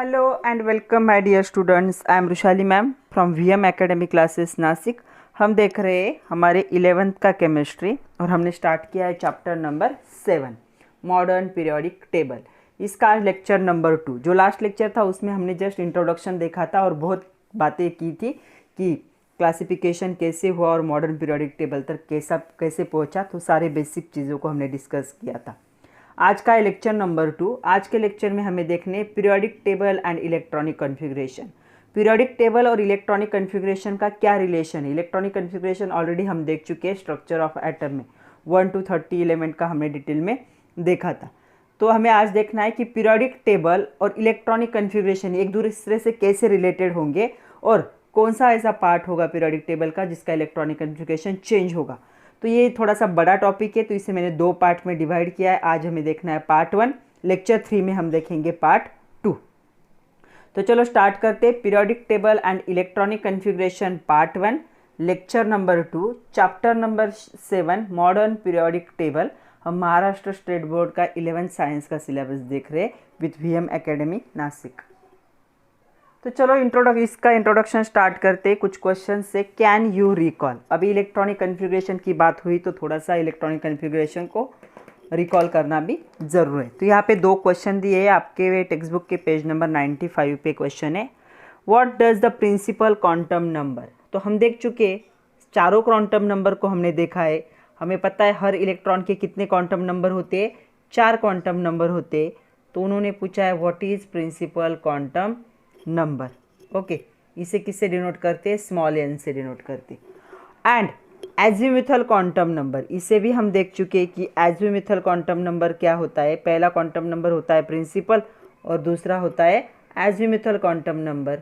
Hello and welcome my dear students. I am Rushali ma'am from VM academy classes Nashik. हम देख रहे हैं हमारे 11th का केमिस्ट्री और हमने स्टार्ट किया है chapter number 7 modern periodic table. इसका लेक्चर नंबर 2 जो लास्ट लेक्चर था उसमें हमने जस्ट इंट्रोडक्शन देखा था और बहुत बातें की थी कि क्लासिफिकेशन कैसे हुआ और मॉडर्न पीरियोडिक टेबल तक कैसे पहुंचा, तो सारे बेसिक चीज़ों को हमने डिस्कस किया था। आज का है लेक्चर नंबर 2। आज के लेक्चर में हमें देखने periodic table and electronic configuration. Periodic table और इलेक्ट्रॉनिक कॉन्फ़िगरेशन का क्या रिलेशन है। इलेक्ट्रॉनिक कॉन्फ़िगरेशन ऑलरेडी हम देख चुके हैं स्ट्रक्चर ऑफ एटम में 1 to 30 एलिमेंट का हमने डिटेल में देखा था। तो हमें आज देखना है कि पीरियोडिक टेबल और इलेक्ट्रॉनिक कॉन्फ़िगरेशन एक दूसरे से कैसे रिलेटेड होंगे और कौन सा ऐसा पार्ट होगा पीरियोडिक टेबल का जिसका इलेक्ट्रॉनिक कॉन्फ़िगरेशन चेंज होगा। तो ये थोड़ा सा बड़ा टॉपिक है, तो इसे मैंने 2 पार्ट में डिवाइड किया है। आज हमें देखना है पार्ट 1, लेक्चर 3 में हम देखेंगे पार्ट 2। तो चलो स्टार्ट करते हैं। Periodic table and electronic configuration part 1, lecture number 2, chapter number 7 modern periodic table. हम महाराष्ट्र स्टेट बोर्ड का 11th साइंस का सिलेबस देख रहे हैं विथ VM एकेडमी नासिक। तो चलो इसका इंट्रोडक्शन स्टार्ट करते हैं कुछ क्वेश्चन से। कैन यू रिकॉल, अभी इलेक्ट्रॉनिक कॉन्फ़िगरेशन की बात हुई तो थोड़ा सा इलेक्ट्रॉनिक कॉन्फ़िगरेशन को रिकॉल करना भी ज़रूर है। तो यहाँ पे 2 क्वेश्चन दिए हैं आपके टेक्स्ट बुक के पेज नंबर 95 पे क्वेश्चन है, what does the principal quantum number. तो हम देख चुके चारों क्वांटम नंबर को हमने देखा है। हमें पता है हर इलेक्ट्रॉन के कितने क्वांटम नंबर होते हैं, 4 क्वांटम नंबर होते। तो उन्होंने पूछा है what is principal quantum number. Okay, इसे किससे डिनोट करते हैं, स्मॉल n से डिनोट करते। एंड एजीमुथल क्वांटम नंबर, इसे भी हम देख चुके हैं कि एजीमुथल क्वांटम नंबर क्या होता है। पहला क्वांटम नंबर होता है प्रिंसिपल और दूसरा होता है एजीमुथल क्वांटम नंबर।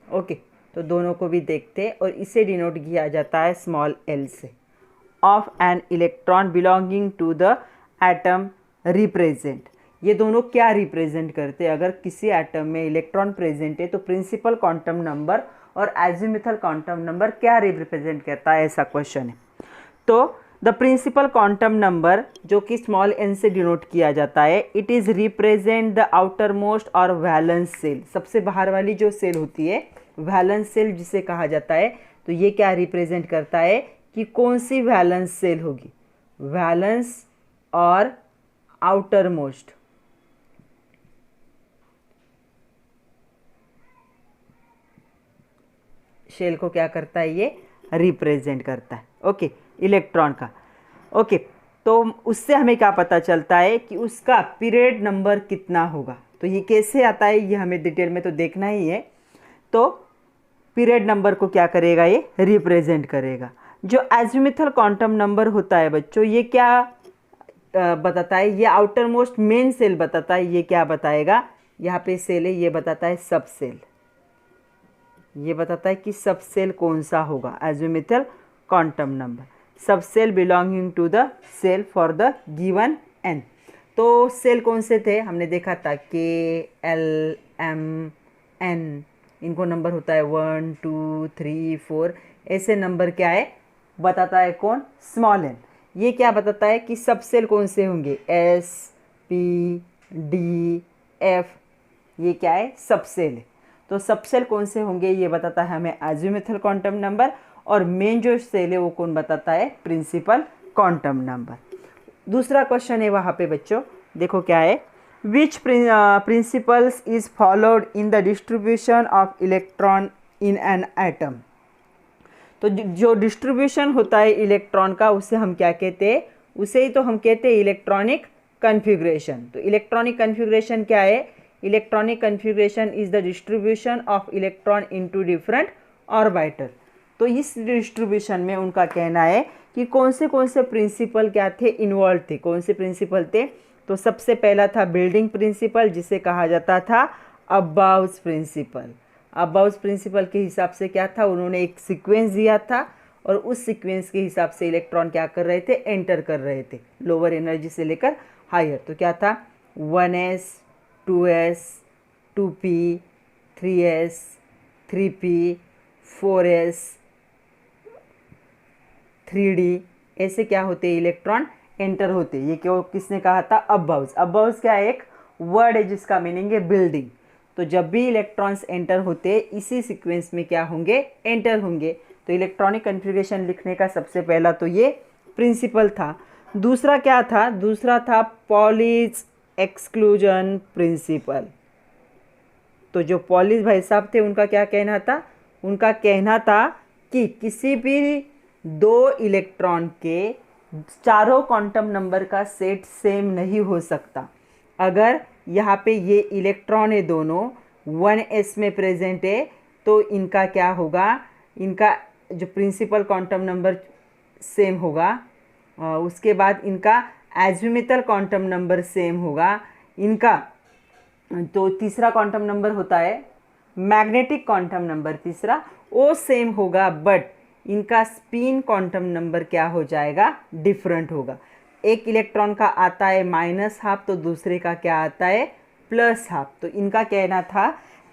ओके, तो दोनों को भी देखते हैं और इसे डिनोट किया जाता है स्मॉल l से। Of an electron belonging to the atom represent, ये दोनों क्या रिप्रेजेंट करते हैं। अगर किसी एटम में इलेक्ट्रॉन प्रेजेंट है तो प्रिंसिपल क्वांटम नंबर और एजीमुथल क्वांटम नंबर क्या रिप्रेजेंट करता है, ऐसा क्वेश्चन है। तो द प्रिंसिपल क्वांटम नंबर जो कि स्मॉल n से डिनोट किया जाता है, it is represent the outer most और वैलेंस सेल, सबसे बाहर वाली जो सेल होती है वैलेंस सेल जिसे कहा जाता है। तो ये क्या रिप्रेजेंट करता है कि कौन सी वैलेंस सेल होगी, वैलेंस और आउटर मोस्ट। शेल को क्या करता है, ये रिप्रेजेंट करता है। ओके, इलेक्ट्रॉन का। ओके, तो उससे हमें क्या पता चलता है कि उसका पीरियड नंबर कितना होगा। तो ये कैसे आता है ये हमें डिटेल में तो देखना ही है। तो पीरियड नंबर को क्या करेगा, ये रिप्रेजेंट करेगा। जो एजीमुथल क्वांटम नंबर होता है बच्चों, ये क्या बताता है, ये आउटर मोस्ट मेन सेल बताता है। ये क्या बताएगा, यहाँ पे सेल है, ये बताता है सब सेल। ये बताता है कि सब सेल कौन सा होगा, एजीमुथल क्वांटम नंबर। सब shell belonging to the shell for the given n। तो सेल कौन से थे, हमने देखा था K, L, M, N, इनको नंबर होता है 1 2 3 4। ऐसे नंबर क्या है बताता है कौन, स्मॉल n। ये क्या बताता है कि सब सेल कौन से होंगे, S, P, D, F, ये क्या है सब सेल है। तो सब सेल कौन से होंगे ये बताता है हमें एजीमुथल क्वांटम नंबर, और मेन जो सेल है वो कौन बताता है, प्रिंसिपल क्वांटम नंबर। दूसरा क्वेश्चन है वहाँ पे बच्चों, देखो क्या है, which principles is followed in the distribution of electron in an atom. तो जो डिस्ट्रीब्यूशन होता है इलेक्ट्रॉन का उसे हम क्या कहते हैं, उसे ही तो हम कहते हैं इलेक्ट्रॉनिक कन्फिग्रेशन। तो इलेक्ट्रॉनिक कन्फिग्रेशन क्या है, electronic configuration is the distribution of electron into different orbital. तो इस डिस्ट्रीब्यूशन में उनका कहना है कि कौन से प्रिंसिपल क्या थे, इन्वॉल्व थे। कौन से प्रिंसिपल थे, तो सबसे पहला था बिल्डिंग प्रिंसिपल जिसे कहा जाता था अबाउस प्रिंसिपल। अबाउस प्रिंसिपल के हिसाब से क्या था, उन्होंने एक सीक्वेंस दिया था और उस सीक्वेंस के हिसाब से इलेक्ट्रॉन क्या कर रहे थे, एंटर कर रहे थे लोअर एनर्जी से लेकर हायर। तो क्या था 1s 2s 2p 3s 3p 4s 3d, ऐसे क्या होते इलेक्ट्रॉन एंटर होते। ये क्यों किसने कहा था, अबाउस। अबाउस क्या है, एक वर्ड है जिसका मीनिंग है बिल्डिंग। तो जब भी इलेक्ट्रॉन्स एंटर होते इसी सीक्वेंस में क्या होंगे, एंटर होंगे। तो इलेक्ट्रॉनिक कन्फिग्रेशन लिखने का सबसे पहला तो ये प्रिंसिपल था। दूसरा क्या था, दूसरा था पॉलीज एक्सक्लूजन प्रिंसिपल। तो जो पॉलीज भाई साहब थे उनका क्या कहना था, उनका कहना था कि किसी भी दो इलेक्ट्रॉन के चारों क्वांटम नंबर का सेट सेम नहीं हो सकता। अगर यहाँ पे ये इलेक्ट्रॉन है दोनों 1s में प्रेजेंट है तो इनका क्या होगा, इनका जो प्रिंसिपल क्वांटम नंबर सेम होगा, उसके बाद इनका एजिमुथल क्वांटम नंबर सेम होगा इनका। तो तीसरा क्वांटम नंबर होता है मैग्नेटिक क्वांटम नंबर, तीसरा वो सेम होगा, बट इनका स्पिन क्वांटम नंबर क्या हो जाएगा, डिफरेंट होगा। एक इलेक्ट्रॉन का आता है -12 तो दूसरे का क्या आता है +12। तो इनका कहना था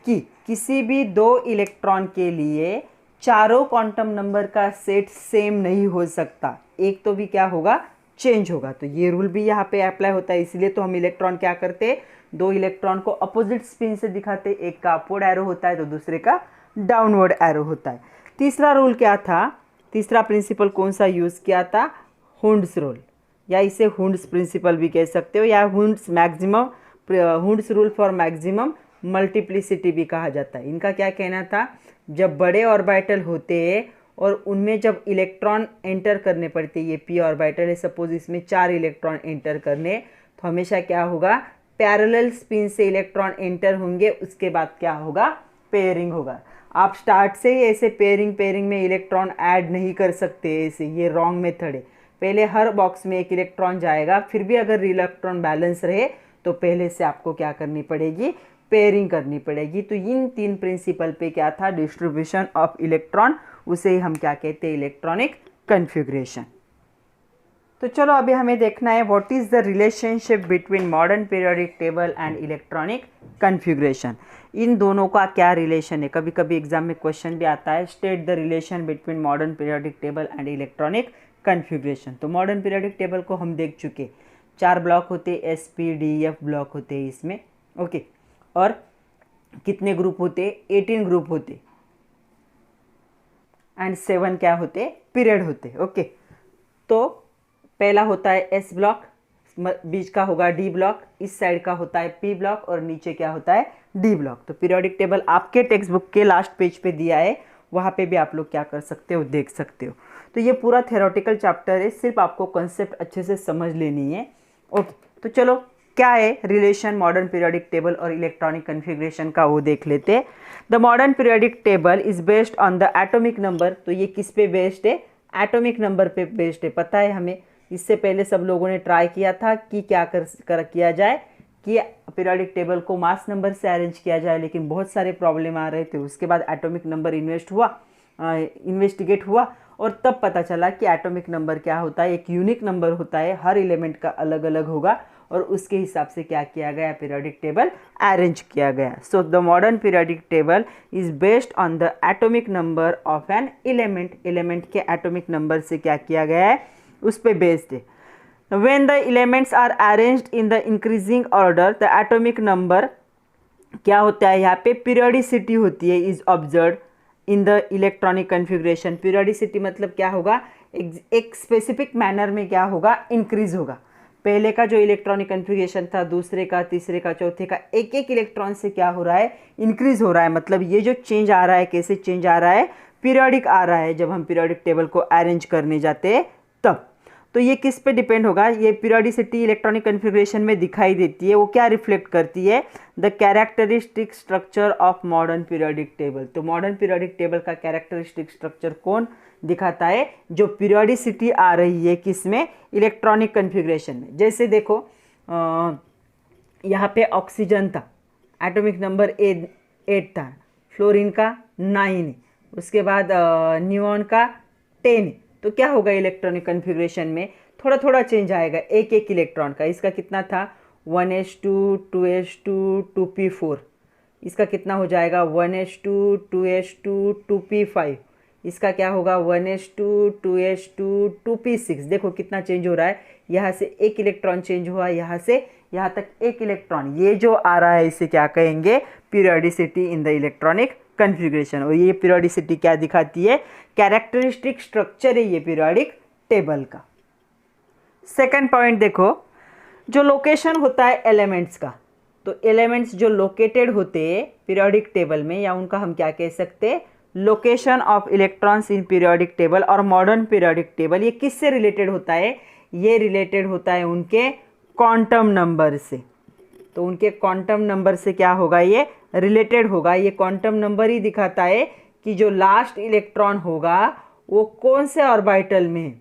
कि किसी भी दो इलेक्ट्रॉन के लिए चारों क्वांटम नंबर का सेट सेम नहीं हो सकता, एक तो भी क्या होगा, चेंज होगा। तो ये रूल भी यहाँ पे अप्लाई होता है। इसलिए तो हम इलेक्ट्रॉन क्या करते, दो इलेक्ट्रॉन को अपोजिट स्पिन से दिखाते, एक का अपवर्ड एरो होता है तो दूसरे का डाउनवर्ड एरो होता है। तीसरा रूल क्या था, तीसरा प्रिंसिपल कौन सा यूज़ किया था, हुंड्स रूल, या इसे हुंड्स प्रिंसिपल भी कह सकते हो, या Hund's maximum, Hund's rule for maximum multiplicity भी कहा जाता है। इनका क्या कहना था, जब बड़े ऑर्बिटल होते हैं और उनमें जब इलेक्ट्रॉन एंटर करने पड़ते, ये पी ऑर्बिटल है, सपोज इसमें 4 इलेक्ट्रॉन एंटर करने, तो हमेशा क्या होगा, पैरेलल स्पिन से इलेक्ट्रॉन एंटर होंगे, उसके बाद क्या होगा, पेयरिंग होगा। आप स्टार्ट से ही ऐसे पेयरिंग में इलेक्ट्रॉन ऐड नहीं कर सकते, ऐसे ये रॉन्ग मेथड है। पहले हर बॉक्स में एक इलेक्ट्रॉन जाएगा, फिर भी अगर इलेक्ट्रॉन बैलेंस रहे तो पहले से आपको क्या करनी पड़ेगी, पेयरिंग करनी पड़ेगी। तो इन 3 प्रिंसिपल पे क्या था, डिस्ट्रीब्यूशन ऑफ इलेक्ट्रॉन, उसे ही हम क्या कहते हैं, इलेक्ट्रॉनिक कन्फिग्रेशन। तो चलो अभी हमें देखना है what is the relationship between modern periodic table and electronic configuration. इन दोनों का क्या रिलेशन है, कभी कभी एग्जाम में क्वेश्चन भी आता है, state the relation between modern periodic table and electronic configuration. तो मॉडर्न पीरियोडिक टेबल को हम देख चुके, 4 ब्लॉक होते, SP-D-F ब्लॉक होते हैं इसमें, ओके। और कितने ग्रुप होते, 18 ग्रुप होते, एंड 7 क्या होते, पीरियड होते, ओके। तो पहला होता है S ब्लॉक, बीच का होगा D ब्लॉक, इस साइड का होता है P ब्लॉक और नीचे क्या होता है, D ब्लॉक। तो पीरियोडिक टेबल आपके टेक्स्ट बुक के लास्ट पेज पे दिया है, वहाँ पे भी आप लोग क्या कर सकते हो, देख सकते हो। तो ये पूरा थ्योरेटिकल चैप्टर है, सिर्फ आपको कॉन्सेप्ट अच्छे से समझ लेनी है, ओके। तो चलो क्या है रिलेशन मॉडर्न पीरियोडिक टेबल और इलेक्ट्रॉनिक कन्फिग्रेशन का, वो देख लेते हैं। The modern periodic table is based on the atomic number. तो ये किस पे बेस्ड है, एटॉमिक नंबर पे बेस्ड है, पता है हमें। इससे पहले सब लोगों ने ट्राई किया था कि क्या किया जाए कि पीरियोडिक टेबल को मास नंबर से अरेंज किया जाए, लेकिन बहुत सारे प्रॉब्लम आ रहे थे। उसके बाद एटॉमिक नंबर इन्वेस्टिगेट हुआ और तब पता चला कि एटॉमिक नंबर क्या होता है, एक यूनिक नंबर होता है, हर एलिमेंट का अलग अलग होगा और उसके हिसाब से क्या किया गया, पीरियोडिक टेबल अरेंज किया गया। So the modern periodic table is based on the atomic number of an element के एटॉमिक नंबर से क्या किया गया है, उस पे बेस्ड है। When the elements are arranged in the increasing order, the atomic number क्या होता है, यहाँ पे पीरियोडिसिटी होती है, is observe in the electronic configuration. Periodicity मतलब क्या होगा, एक स्पेसिफिक मैनर में क्या होगा, इंक्रीज होगा। पहले का जो इलेक्ट्रॉनिक कन्फिग्रेशन था, दूसरे का, तीसरे का, चौथे का, एक एक इलेक्ट्रॉन से क्या हो रहा है, इंक्रीज हो रहा है। मतलब ये जो चेंज आ रहा है, कैसे चेंज आ रहा है, पीरियोडिक आ रहा है। जब हम पीरियोडिक टेबल को अरेंज करने जाते हैं तब, तो ये किस पे डिपेंड होगा, ये पीरियोडिसिटी इलेक्ट्रॉनिक कन्फिग्रेशन में दिखाई देती है। वो क्या रिफ्लेक्ट करती है, the characteristic structure of modern periodic table. तो मॉडर्न पीरियोडिक टेबल का कैरेक्टरिस्टिक स्ट्रक्चर कौन दिखाता है, जो पीरियोडिसिटी आ रही है किसमें, इलेक्ट्रॉनिक कन्फिग्रेशन में। जैसे देखो यहाँ पे ऑक्सीजन था, एटॉमिक नंबर 8 था, फ्लोरीन का 9, उसके बाद नियॉन का 10। तो क्या होगा, इलेक्ट्रॉनिक कन्फिग्रेशन में थोड़ा थोड़ा चेंज आएगा एक एक इलेक्ट्रॉन का। इसका कितना था, 1s2 2s2 2p4। इसका कितना हो जाएगा, 1s2 2s2 2p5। इसका क्या होगा, 1s2 2s2 2p6। देखो कितना चेंज हो रहा है, यहाँ से एक इलेक्ट्रॉन चेंज हुआ, यहाँ से यहाँ तक एक इलेक्ट्रॉन, ये जो आ रहा है इसे क्या कहेंगे, periodicity in the electronic configuration. और ये पीरियोडिसिटी क्या दिखाती है, कैरेक्टरिस्टिक स्ट्रक्चर है ये पीरियोडिक टेबल का। सेकंड पॉइंट देखो, जो लोकेशन होता है एलिमेंट्स का, तो एलिमेंट्स जो लोकेटेड होते हैं पीरियोडिक टेबल में, या उनका हम क्या कह सकते हैं, location of electrons in periodic table और मॉडर्न पीरियोडिक टेबल, ये किससे रिलेटेड होता है, ये रिलेटेड होता है उनके क्वांटम नंबर से। तो उनके क्वांटम नंबर से क्या होगा, ये रिलेटेड होगा। ये क्वांटम नंबर ही दिखाता है कि जो लास्ट इलेक्ट्रॉन होगा वो कौन से ऑर्बिटल में है,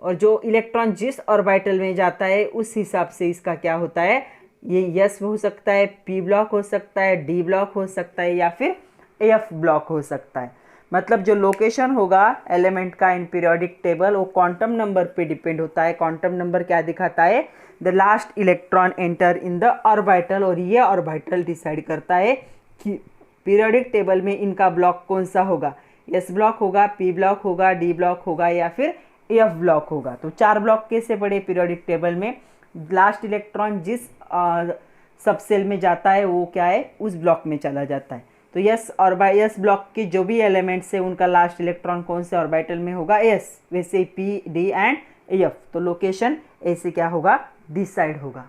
और जो इलेक्ट्रॉन जिस ऑर्बिटल में जाता है उस हिसाब से इसका क्या होता है, ये यस हो सकता है, पी ब्लॉक हो सकता है, डी ब्लॉक हो सकता है, या फिर एफ ब्लॉक हो सकता है। मतलब जो लोकेशन होगा एलिमेंट का इन पीरियोडिक टेबल वो क्वांटम नंबर पे डिपेंड होता है। क्वांटम नंबर क्या दिखाता है, the last electron enter in the orbital, और ये ऑर्बिटल डिसाइड करता है कि पीरियोडिक टेबल में इनका ब्लॉक कौन सा होगा, एस ब्लॉक होगा, पी ब्लॉक होगा, डी ब्लॉक होगा, या फिर एफ ब्लॉक होगा। तो 4 ब्लॉक कैसे पड़े पीरियोडिक टेबल में, लास्ट इलेक्ट्रॉन जिस सबसेल में जाता है वो क्या है, उस ब्लॉक में चला जाता है। तो यस और यस ब्लॉक के जो भी एलिमेंट्स है उनका लास्ट इलेक्ट्रॉन कौन से ऑर्बिटल में होगा, एस, वैसे पी, डी एंड एफ। तो लोकेशन ऐसे क्या होगा, डिसाइड होगा।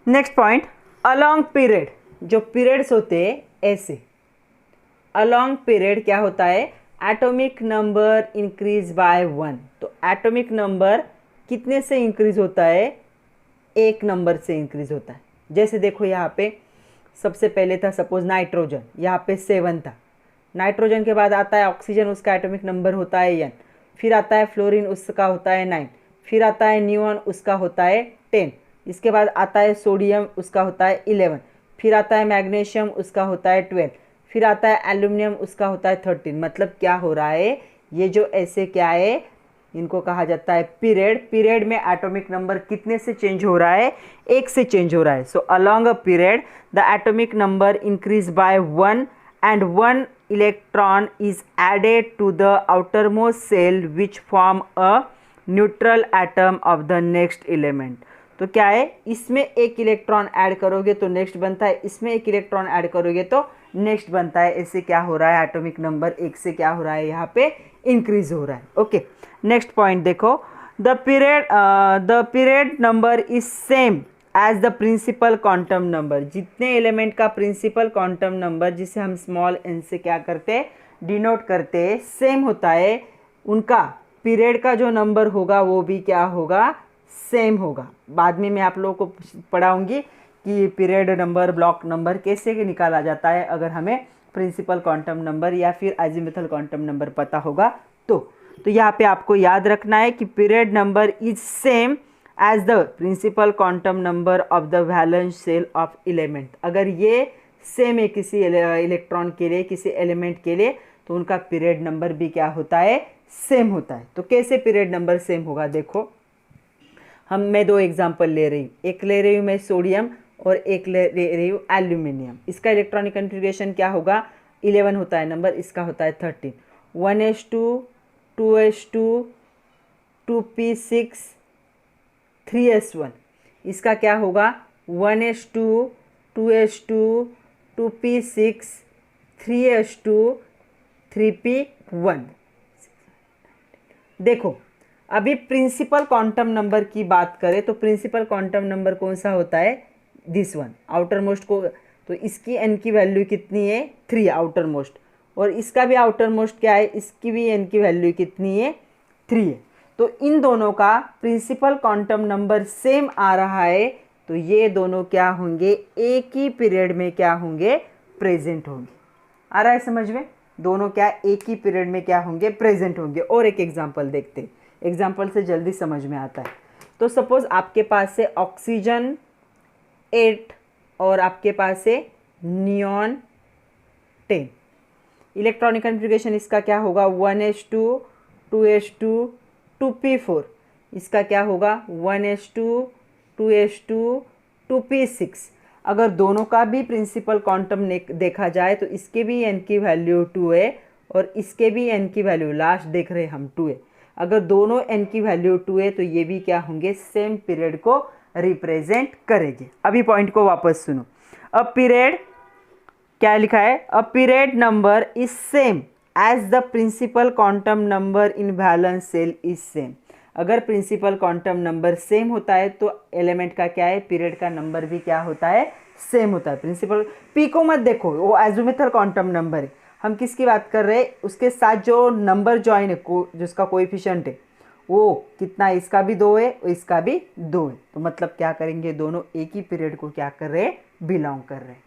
नेक्स्ट पॉइंट, अलोंग पीरियड, जो पीरियड्स होते हैं ऐसे, अलोंग पीरियड क्या होता है, एटॉमिक नंबर इंक्रीज बाय 1। तो एटॉमिक नंबर कितने से इंक्रीज होता है, एक नंबर से इंक्रीज होता है। जैसे देखो यहाँ पे सबसे पहले था सपोज नाइट्रोजन, यहाँ पे 7 था। नाइट्रोजन के बाद आता है ऑक्सीजन, उसका एटॉमिक नंबर होता है n। फिर आता है फ्लोरीन, उसका होता है 9। फिर आता है नियॉन, उसका होता है 10। इसके बाद आता है सोडियम, उसका होता है 11। फिर आता है मैग्नीशियम, उसका होता है 12। फिर आता है एल्यूमिनियम, उसका होता है 13। मतलब क्या हो रहा है, ये जो ऐसे क्या है, इनको कहा जाता है पीरियड। पीरियड में एटॉमिक नंबर कितने से चेंज हो रहा है, 1 से चेंज हो रहा है। So along a period the atomic number increase by 1 and 1 electron is added to the outermost cell which form a neutral atom of the next element। तो क्या है, इसमें एक इलेक्ट्रॉन ऐड करोगे तो नेक्स्ट बनता है, इसमें एक इलेक्ट्रॉन ऐड करोगे तो नेक्स्ट बनता है। ऐसे क्या हो रहा है, एटॉमिक नंबर 1 से क्या हो रहा है, यहाँ पे इंक्रीज हो रहा है। ओके, नेक्स्ट पॉइंट देखो, the period number is same as the principal quantum number. जितने एलिमेंट का प्रिंसिपल क्वांटम नंबर, जिसे हम स्मॉल n से क्या करते हैं, डिनोट करते हैं, सेम होता है, उनका पीरियड का जो नंबर होगा वो भी क्या होगा, सेम होगा। बाद में मैं आप लोगों को पढ़ाऊंगी कि पीरियड नंबर, ब्लॉक नंबर कैसे निकाला जाता है अगर हमें प्रिंसिपल क्वांटम नंबर या फिर अजीमुथल क्वांटम नंबर पता होगा तो यहाँ पे आपको याद रखना है कि period number is same as the principal quantum number of the valence shell of element. अगर ये सेम है किसी इलेक्ट्रॉन के लिए, किसी एलिमेंट के लिए, तो उनका पीरियड नंबर भी क्या होता है, सेम होता है। तो कैसे पीरियड नंबर सेम होगा, देखो मैं 2 एग्जाम्पल ले रही हूँ। एक ले रही हूँ मैं सोडियम और एक ले रही हूँ एल्यूमिनियम। इसका इलेक्ट्रॉनिक कन्फिग्रेशन क्या होगा, 11 होता है नंबर, इसका होता है 13। 1s2 2s2 2p6 3s1, इसका क्या होगा, 1s2 2s2 2p6 3s2 3p1। देखो अभी प्रिंसिपल क्वांटम नंबर की बात करें तो प्रिंसिपल क्वांटम नंबर कौन सा होता है, दिस वन, आउटर मोस्ट को। तो इसकी n की वैल्यू कितनी है, 3 आउटर मोस्ट, और इसका भी आउटर मोस्ट क्या है, इसकी भी n की वैल्यू कितनी है, 3 है। तो इन दोनों का प्रिंसिपल क्वांटम नंबर सेम आ रहा है, तो ये दोनों क्या होंगे, एक ही पीरियड में क्या होंगे, प्रेजेंट होंगे। आ रहा है समझ में, दोनों क्या एक ही पीरियड में क्या होंगे, प्रेजेंट होंगे। और एक एग्जांपल देखते हैं, एग्जांपल से जल्दी समझ में आता है। तो सपोज आपके पास से ऑक्सीजन 8 और आपके पास से नियॉन 10। इलेक्ट्रॉनिक कन्फिग्रेशन इसका क्या होगा, 1s2 2s2 2p4, इसका क्या होगा 1s2 2s2 2p6। अगर दोनों का भी प्रिंसिपल क्वांटम देखा जाए तो इसके भी n की वैल्यू 2 है और इसके भी n की वैल्यू, लास्ट देख रहे हैं हम, 2 है। अगर दोनों n की वैल्यू 2 है तो ये भी क्या होंगे, सेम पीरियड को रिप्रेजेंट करेंगे। अभी पॉइंट को वापस सुनो। अ पीरियड क्या लिखा है, a period number is same as the principal quantum number in valence shell is same. अगर प्रिंसिपल क्वांटम नंबर सेम होता है तो एलिमेंट का क्या है, पीरियड का नंबर भी क्या होता है, सेम होता है। प्रिंसिपल पी को मत देखो, वो एजोमेथल क्वांटम नंबर है। हम किसकी बात कर रहे हैं, उसके साथ जो नंबर ज्वाइन है, जिसका कोएफिशिएंट है वो कितना है, इसका भी 2 है और इसका भी 2 है। तो मतलब क्या करेंगे, दोनों एक ही पीरियड को क्या कर रहे हैं, बिलोंग कर रहे हैं।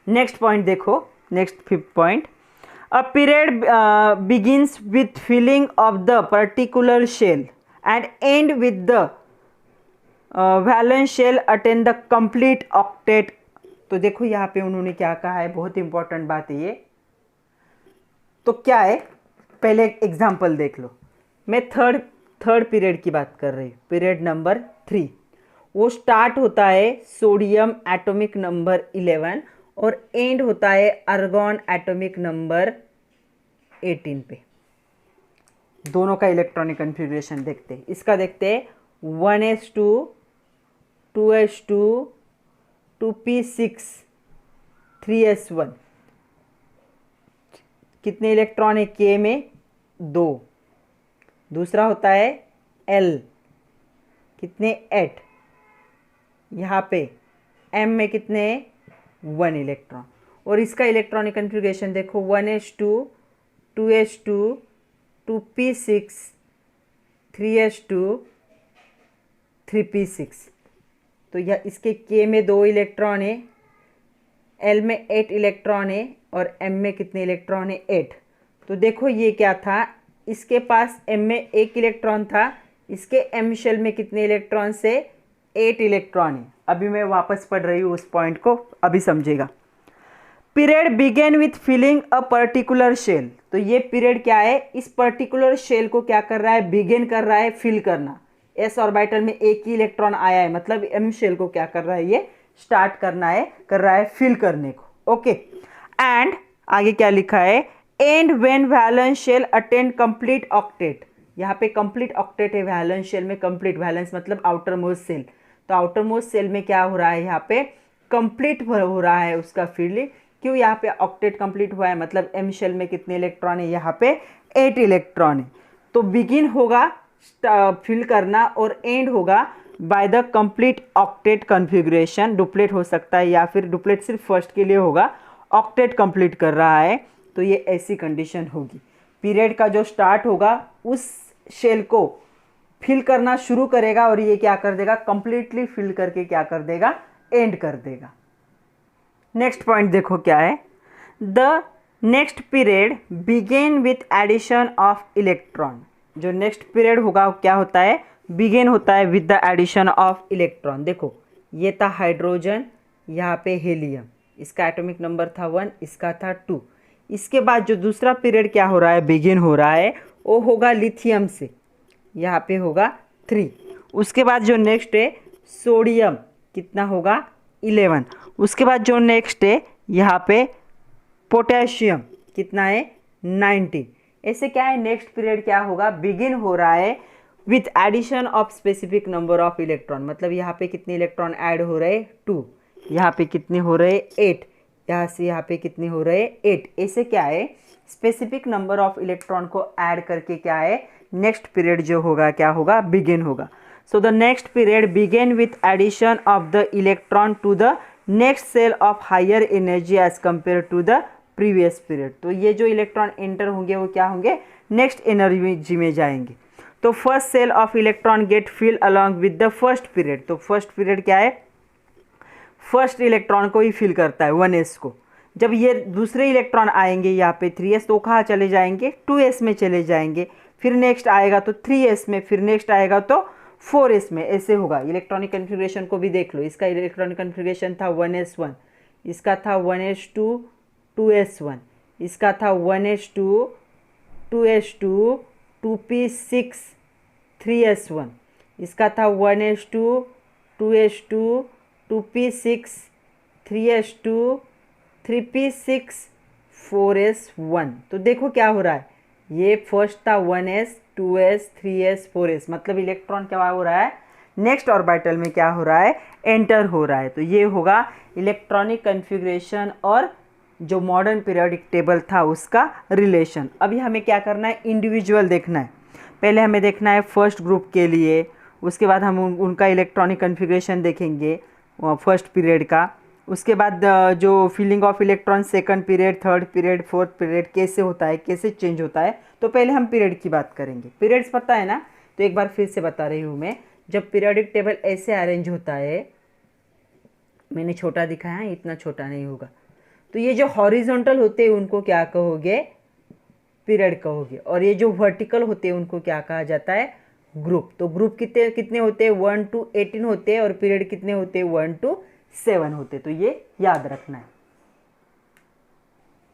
नेक्स्ट पॉइंट देखो, next 5th point, a period begins with filling of the particular shell and end with the valence shell attain the complete octet. तो देखो यहाँ पे उन्होंने क्या कहा है, बहुत इंपॉर्टेंट बात है ये। तो क्या है, पहले एग्जाम्पल देख लो। मैं थर्ड पीरियड की बात कर रही हूँ, पीरियड नंबर 3। वो स्टार्ट होता है सोडियम एटॉमिक नंबर 11 और एंड होता है आर्गॉन एटॉमिक नंबर 18 पे। दोनों का इलेक्ट्रॉनिक कन्फिग्रेशन देखते हैं। इसका देखते हैं 1s2 2s2 2p6 3s1। कितने इलेक्ट्रॉन है के में, 2। दूसरा होता है L, कितने 8। यहाँ पे M में कितने 1 इलेक्ट्रॉन। और इसका इलेक्ट्रॉनिक कन्फिग्रेशन देखो 1s2 2s2 2p6 3s2 3p6। तो यह इसके K में 2 इलेक्ट्रॉन है, L में 8 इलेक्ट्रॉन है और M में कितने इलेक्ट्रॉन है, 8। तो देखो ये क्या था, इसके पास M में 1 इलेक्ट्रॉन था, इसके M शेल में कितने इलेक्ट्रॉन से 8 इलेक्ट्रॉन है। अभी मैं वापस पढ़ रही हूँ उस पॉइंट को, अभी समझेगा। Period begin with filling a particular shell. तो ये पीरियड क्या है, इस पर्टिकुलर शेल को क्या कर रहा है, बिगेन कर रहा है, फिल करना। s ऑर्बिटल में एक ही इलेक्ट्रॉन आया है, मतलब m शेल को क्या कर रहा है, ये स्टार्ट करना है, कर रहा है फिल करने को। ओके, एंड आगे क्या लिखा है, and when valence shell attend complete octet. यहाँ पे कंप्लीट ऑक्टेट है वैलेंस शेल में, कंप्लीट वैलेंस मतलब आउटर मोस्ट सेल। तो आउटर मोस्ट सेल में क्या हो रहा है, यहाँ पे कंप्लीट हो रहा है उसका फिलिंग। क्यों, यहाँ पे ऑक्टेट कंप्लीट हुआ है, मतलब एम शेल में कितने इलेक्ट्रॉन है, यहाँ पे 8 इलेक्ट्रॉन है। तो बिगिन होगा फिल करना और एंड होगा by the complete octet configuration. Duplet हो सकता है या फिर डुप्लेट सिर्फ फर्स्ट के लिए होगा, ऑक्टेट कंप्लीट कर रहा है तो ये ऐसी कंडीशन होगी। पीरियड का जो स्टार्ट होगा उस शेल को फिल करना शुरू करेगा और ये क्या कर देगा, कंप्लीटली फिल करके क्या कर देगा, एंड कर देगा। नेक्स्ट पॉइंट देखो क्या है, the next period begin with addition of electron. जो नेक्स्ट पीरियड होगा वो क्या होता है, बिगेन होता है with the addition of electron. देखो ये था हाइड्रोजन, यहाँ पे हेलियम, इसका एटॉमिक नंबर था 1, इसका था 2। इसके बाद जो दूसरा पीरियड क्या हो रहा है, बिगिन हो रहा है, वो होगा लिथियम से, यहाँ पे होगा 3। उसके बाद जो नेक्स्ट है सोडियम, कितना होगा 11। उसके बाद जो नेक्स्ट है यहाँ पे पोटेशियम, कितना है 19। ऐसे क्या है, नेक्स्ट पीरियड क्या होगा, बिगिन हो रहा है with addition of specific number of electron. मतलब यहाँ पे कितने इलेक्ट्रॉन ऐड हो रहे, 2। यहाँ पे कितने हो रहे, 8। यहाँ से यहाँ पे कितने हो रहे, 8। ऐसे क्या है, स्पेसिफिक नंबर ऑफ इलेक्ट्रॉन को ऐड करके क्या है, नेक्स्ट पीरियड जो होगा क्या होगा, बिगिन होगा। So the next period begin with addition of the electron to the next shell of higher energy as compare to the previous period. तो ये जो इलेक्ट्रॉन एंटर होंगे वो क्या होंगे, नेक्स्ट एनर्जी में जाएंगे। तो first shell of electron get fill along with the first period. तो फर्स्ट पीरियड क्या है, फर्स्ट इलेक्ट्रॉन को ही फिल करता है 1s को। जब ये दूसरे इलेक्ट्रॉन आएंगे यहाँ पे 3s, तो कहाँ चले जाएंगे, 2s में चले जाएंगे। फिर नेक्स्ट आएगा तो 3s में, फिर नेक्स्ट आएगा तो 4s में। ऐसे होगा। इलेक्ट्रॉनिक कन्फिग्रेशन को भी देख लो, इसका इलेक्ट्रॉनिक कन्फिग्रेशन था 1s1, इसका था 1s2 2s1, इसका था 1s2 2s2 2p6 3s1, इसका था 1s2 2s2 2p6 3s2 3p6 4s1। तो देखो क्या हो रहा है, ये फर्स्ट था 1s 2s 3s 4s, मतलब इलेक्ट्रॉन क्या हो रहा है, नेक्स्ट ऑर्बिटल में क्या हो रहा है, एंटर हो रहा है। तो ये होगा इलेक्ट्रॉनिक कन्फिग्रेशन और जो मॉडर्न पीरियोडिक टेबल था उसका रिलेशन। अभी हमें क्या करना है, इंडिविजुअल देखना है। पहले हमें देखना है फर्स्ट ग्रुप के लिए, उसके बाद हम उनका इलेक्ट्रॉनिक कन्फिग्रेशन देखेंगे फर्स्ट पीरियड का। उसके बाद जो filling of electron second period, third period, fourth period कैसे होता है, कैसे चेंज होता है। तो पहले हम पीरियड की बात करेंगे। पीरियड्स पता है ना, तो एक बार फिर से बता रही हूँ मैं। जब पीरियोडिक टेबल ऐसे अरेंज होता है, मैंने छोटा दिखाया है, इतना छोटा नहीं होगा। तो ये जो हॉरिजॉन्टल होते हैं उनको क्या कहोगे, पीरियड कहोगे। और ये जो वर्टिकल होते हैं उनको क्या कहा जाता है, ग्रुप। तो ग्रुप कितने कितने होते हैं, 1 to 18 होते हैं, और पीरियड कितने होते हैं, 1 to 7 होते। तो ये याद रखना है।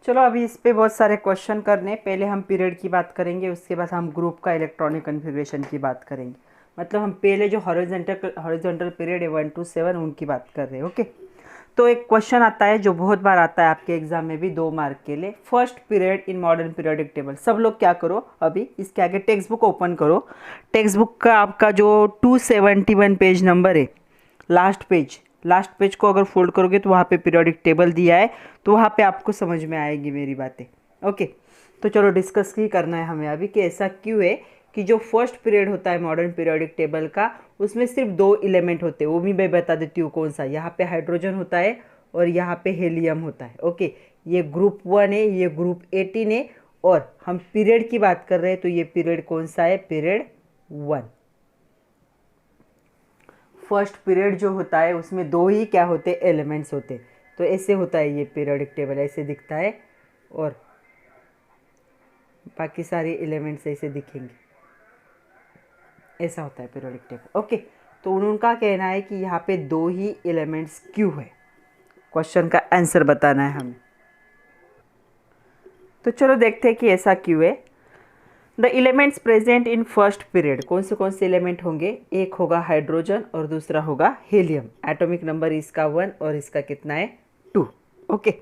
चलो अभी इस पे बहुत सारे क्वेश्चन करने, पहले हम पीरियड की बात करेंगे, उसके बाद हम ग्रुप का इलेक्ट्रॉनिक कन्फिग्रेशन की बात करेंगे। मतलब हम पहले जो हॉरिजॉन्टल पीरियड है 1 to 7 उनकी बात कर रहे हैं। ओके, तो एक क्वेश्चन आता है जो बहुत बार आता है आपके एग्जाम में भी, 2 मार्क के लिए। First period in modern periodic table. सब लोग क्या करो, अभी इसके आगे टेक्स्ट बुक ओपन करो। टेक्स्ट बुक का आपका जो 271 पेज नंबर है, लास्ट पेज को अगर फोल्ड करोगे तो वहाँ पे पीरियोडिक टेबल दिया है, तो वहाँ पे आपको समझ में आएगी मेरी बातें। ओके, तो चलो डिस्कस ही करना है हमें अभी कि ऐसा क्यों है कि जो फर्स्ट पीरियड होता है मॉडर्न पीरियोडिक टेबल का, उसमें सिर्फ 2 एलिमेंट होते हैं। वो भी मैं बता देती हूँ कौन सा। यहाँ पे हाइड्रोजन होता है और यहाँ पे हेलियम होता है। ओके, ये ग्रुप 1 है, ये ग्रुप 18 है, और हम पीरियड की बात कर रहे हैं। तो ये पीरियड कौन सा है, पीरियड 1। फर्स्ट पीरियड जो होता है उसमें 2 ही क्या होते, एलिमेंट्स होते। तो ऐसे होता है ये पीरियोडिक टेबल, ऐसे दिखता है, और बाकी सारे एलिमेंट्स ऐसे दिखेंगे। ऐसा होता है पीरियोडिक टेबल। ओके, तो उनका कहना है कि यहाँ पे 2 ही एलिमेंट्स क्यों है। क्वेश्चन का आंसर बताना है हमें। तो चलो देखते हैं कि ऐसा क्यों है। The elements present in first period, कौन से एलिमेंट होंगे, एक होगा हाइड्रोजन और दूसरा होगा हीलियम। एटॉमिक नंबर इसका 1 और इसका कितना है, 2। Okay,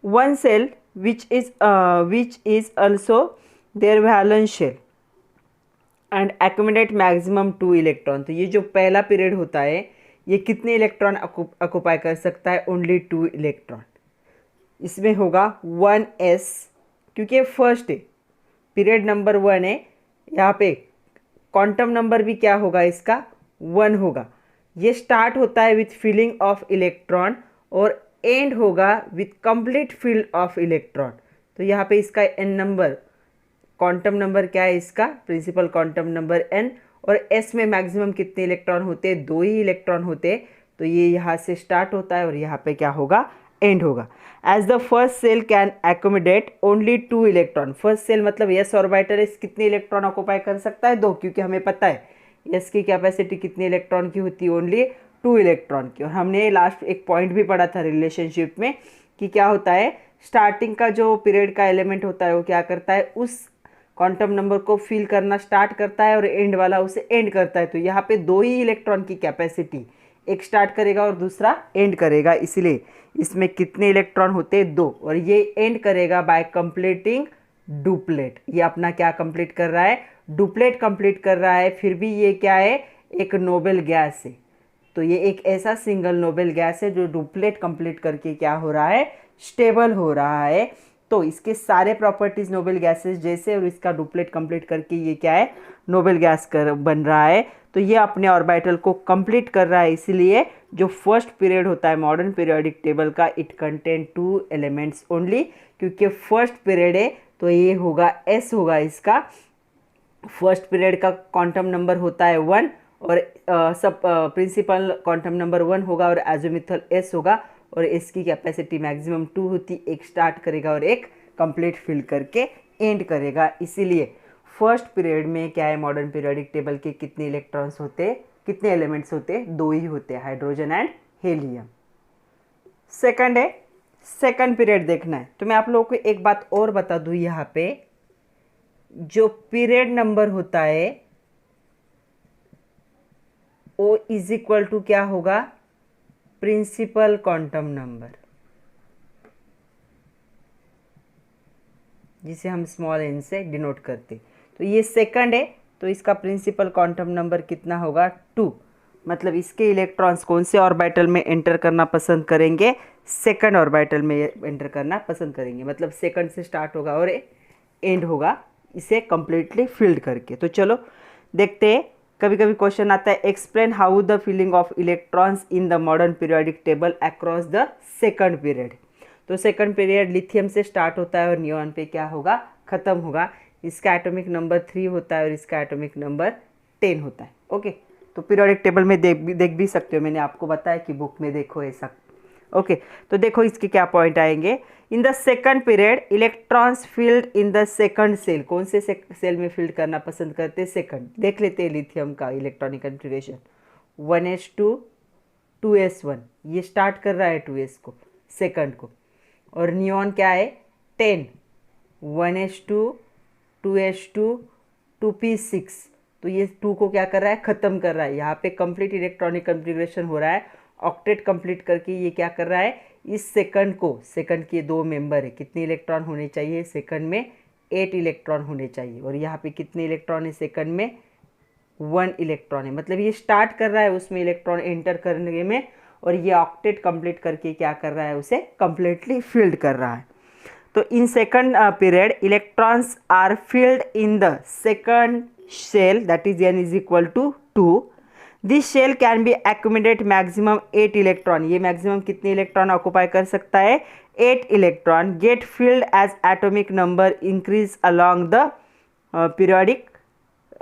one shell which is also their valence shell and accumulate maximum 2 electron. तो ये जो पहला पीरियड होता है ये कितने इलेक्ट्रॉन ऑक्युपाई कर सकता है, ओनली 2 इलेक्ट्रॉन। इसमें होगा 1s, क्योंकि फर्स्ट है, पीरियड नंबर 1 है। यहाँ पे क्वांटम नंबर भी क्या होगा, इसका 1 होगा। ये स्टार्ट होता है विथ फिलिंग ऑफ इलेक्ट्रॉन और एंड होगा with complete field of electron. तो यहाँ पे इसका n नंबर, क्वांटम नंबर क्या है इसका, प्रिंसिपल क्वांटम नंबर n, और s में मैक्सिमम कितने इलेक्ट्रॉन होते हैं, 2 ही इलेक्ट्रॉन होते। तो ये यहाँ से स्टार्ट होता है और यहाँ पे क्या होगा, एंड होगा। As the first shell can accommodate only 2 electron. First shell मतलब s ऑर्बिटल है, कितने इलेक्ट्रॉन ऑक्युपाई कर सकता है, 2, क्योंकि हमें पता है s की कैपेसिटी कितने इलेक्ट्रॉन की होती है, ओनली 2 इलेक्ट्रॉन की। और हमने लास्ट एक पॉइंट भी पढ़ा था रिलेशनशिप में कि क्या होता है, स्टार्टिंग का जो पीरियड का एलिमेंट होता है वो क्या करता है, उस क्वांटम नंबर को फिल करना स्टार्ट करता है और एंड वाला उसे एंड करता है। तो यहाँ पे 2 ही इलेक्ट्रॉन की कैपेसिटी, एक स्टार्ट करेगा और दूसरा एंड करेगा, इसलिए इसमें कितने इलेक्ट्रॉन होते हैं, 2। और ये एंड करेगा बाय कंप्लीटिंग डुप्लेट। ये अपना क्या कंप्लीट कर रहा है, डुप्लेट कंप्लीट कर रहा है। फिर भी ये क्या है, एक नोबल गैस है। तो ये एक ऐसा सिंगल नोबल गैस है जो डुप्लेट कंप्लीट करके क्या हो रहा है, स्टेबल हो रहा है। तो इसके सारे प्रॉपर्टीज नोबल गैसेस जैसे, और इसका डुप्लेट कंप्लीट करके ये क्या है, नोबल गैस बन रहा है। तो ये अपने ऑर्बिटल को कंप्लीट कर रहा है। इसलिए जो फर्स्ट पीरियड होता है मॉडर्न पीरियोडिक टेबल का, इट कंटेन 2 एलिमेंट्स ओनली, क्योंकि फर्स्ट पीरियड है। तो ये होगा s होगा इसका। फर्स्ट पीरियड का क्वांटम नंबर होता है 1, और सब प्रिंसिपल क्वांटम नंबर 1 होगा और एजोमिथल s होगा, और s की कैपेसिटी मैक्सिमम 2 होती, एक स्टार्ट करेगा और एक कंप्लीट फिल करके एंड करेगा। इसीलिए फर्स्ट पीरियड में क्या है, मॉडर्न पीरियोडिक टेबल के कितने इलेक्ट्रॉन्स होते, कितने एलिमेंट्स होते, 2 ही होते, हाइड्रोजन एंड हीलियम। सेकंड है, सेकंड पीरियड देखना है। तो मैं आप लोगों को एक बात और बता दूं, यहाँ पे जो पीरियड नंबर होता है O इज इक्वल टू क्या होगा, प्रिंसिपल क्वांटम नंबर, जिसे हम स्मॉल n से डिनोट करते। तो ये सेकंड है, तो इसका प्रिंसिपल क्वांटम नंबर कितना होगा 2। मतलब इसके इलेक्ट्रॉन्स कौन से ऑर्बिटल में एंटर करना पसंद करेंगे, सेकंड ऑर्बिटल में एंटर करना पसंद करेंगे। मतलब सेकंड से स्टार्ट होगा और एंड होगा इसे कंप्लीटली फिल्ड करके। तो चलो देखते हैं। कभी कभी क्वेश्चन आता है explain how the filling of electrons in the modern periodic table across the second period. तो सेकंड पीरियड लिथियम से स्टार्ट होता है और नियॉन पे क्या होगा, खत्म होगा। इसका एटॉमिक नंबर 3 होता है और इसका एटॉमिक नंबर 10 होता है। ओके, तो पीरियोडिक टेबल में देख भी सकते हो, मैंने आपको बताया कि बुक में देखो ऐसा। ओके, तो देखो इसके क्या पॉइंट आएंगे। In the second period electrons filled in the second shell. कौन से सेल में फील्ड करना पसंद करते हैं, सेकंड। देख लेते हैं लिथियम का इलेक्ट्रॉनिक कन्फिगरेशन 1s2 2s1, ये स्टार्ट कर रहा है 2s को, सेकंड को। और नियॉन क्या है 10 1s2 2s2 2p6, तो ये 2 को क्या कर रहा है, ख़त्म कर रहा है। यहाँ पे कंप्लीट इलेक्ट्रॉनिक कन्फिगरेशन हो रहा है। ऑक्टेट कंप्लीट करके ये क्या कर रहा है, इस सेकंड को, सेकंड के 2 मेंबर है, कितने इलेक्ट्रॉन होने चाहिए सेकंड में, 8 इलेक्ट्रॉन होने चाहिए। और यहाँ पे कितने इलेक्ट्रॉन है सेकंड में, 1 इलेक्ट्रॉन है। मतलब ये स्टार्ट कर रहा है उसमें इलेक्ट्रॉन एंटर करने में, और ये ऑक्टेट कंप्लीट करके क्या कर रहा है, उसे कंप्लीटली फिल्ड कर रहा है। तो in second period electrons are filled in the second shell, that is n is equal to 2। This shell can be accumulate maximum 8 electron. ये मैक्सिमम कितने इलेक्ट्रॉन ऑक्यूपाई कर सकता है, 8 electron. Get filled as atomic number increase along the periodic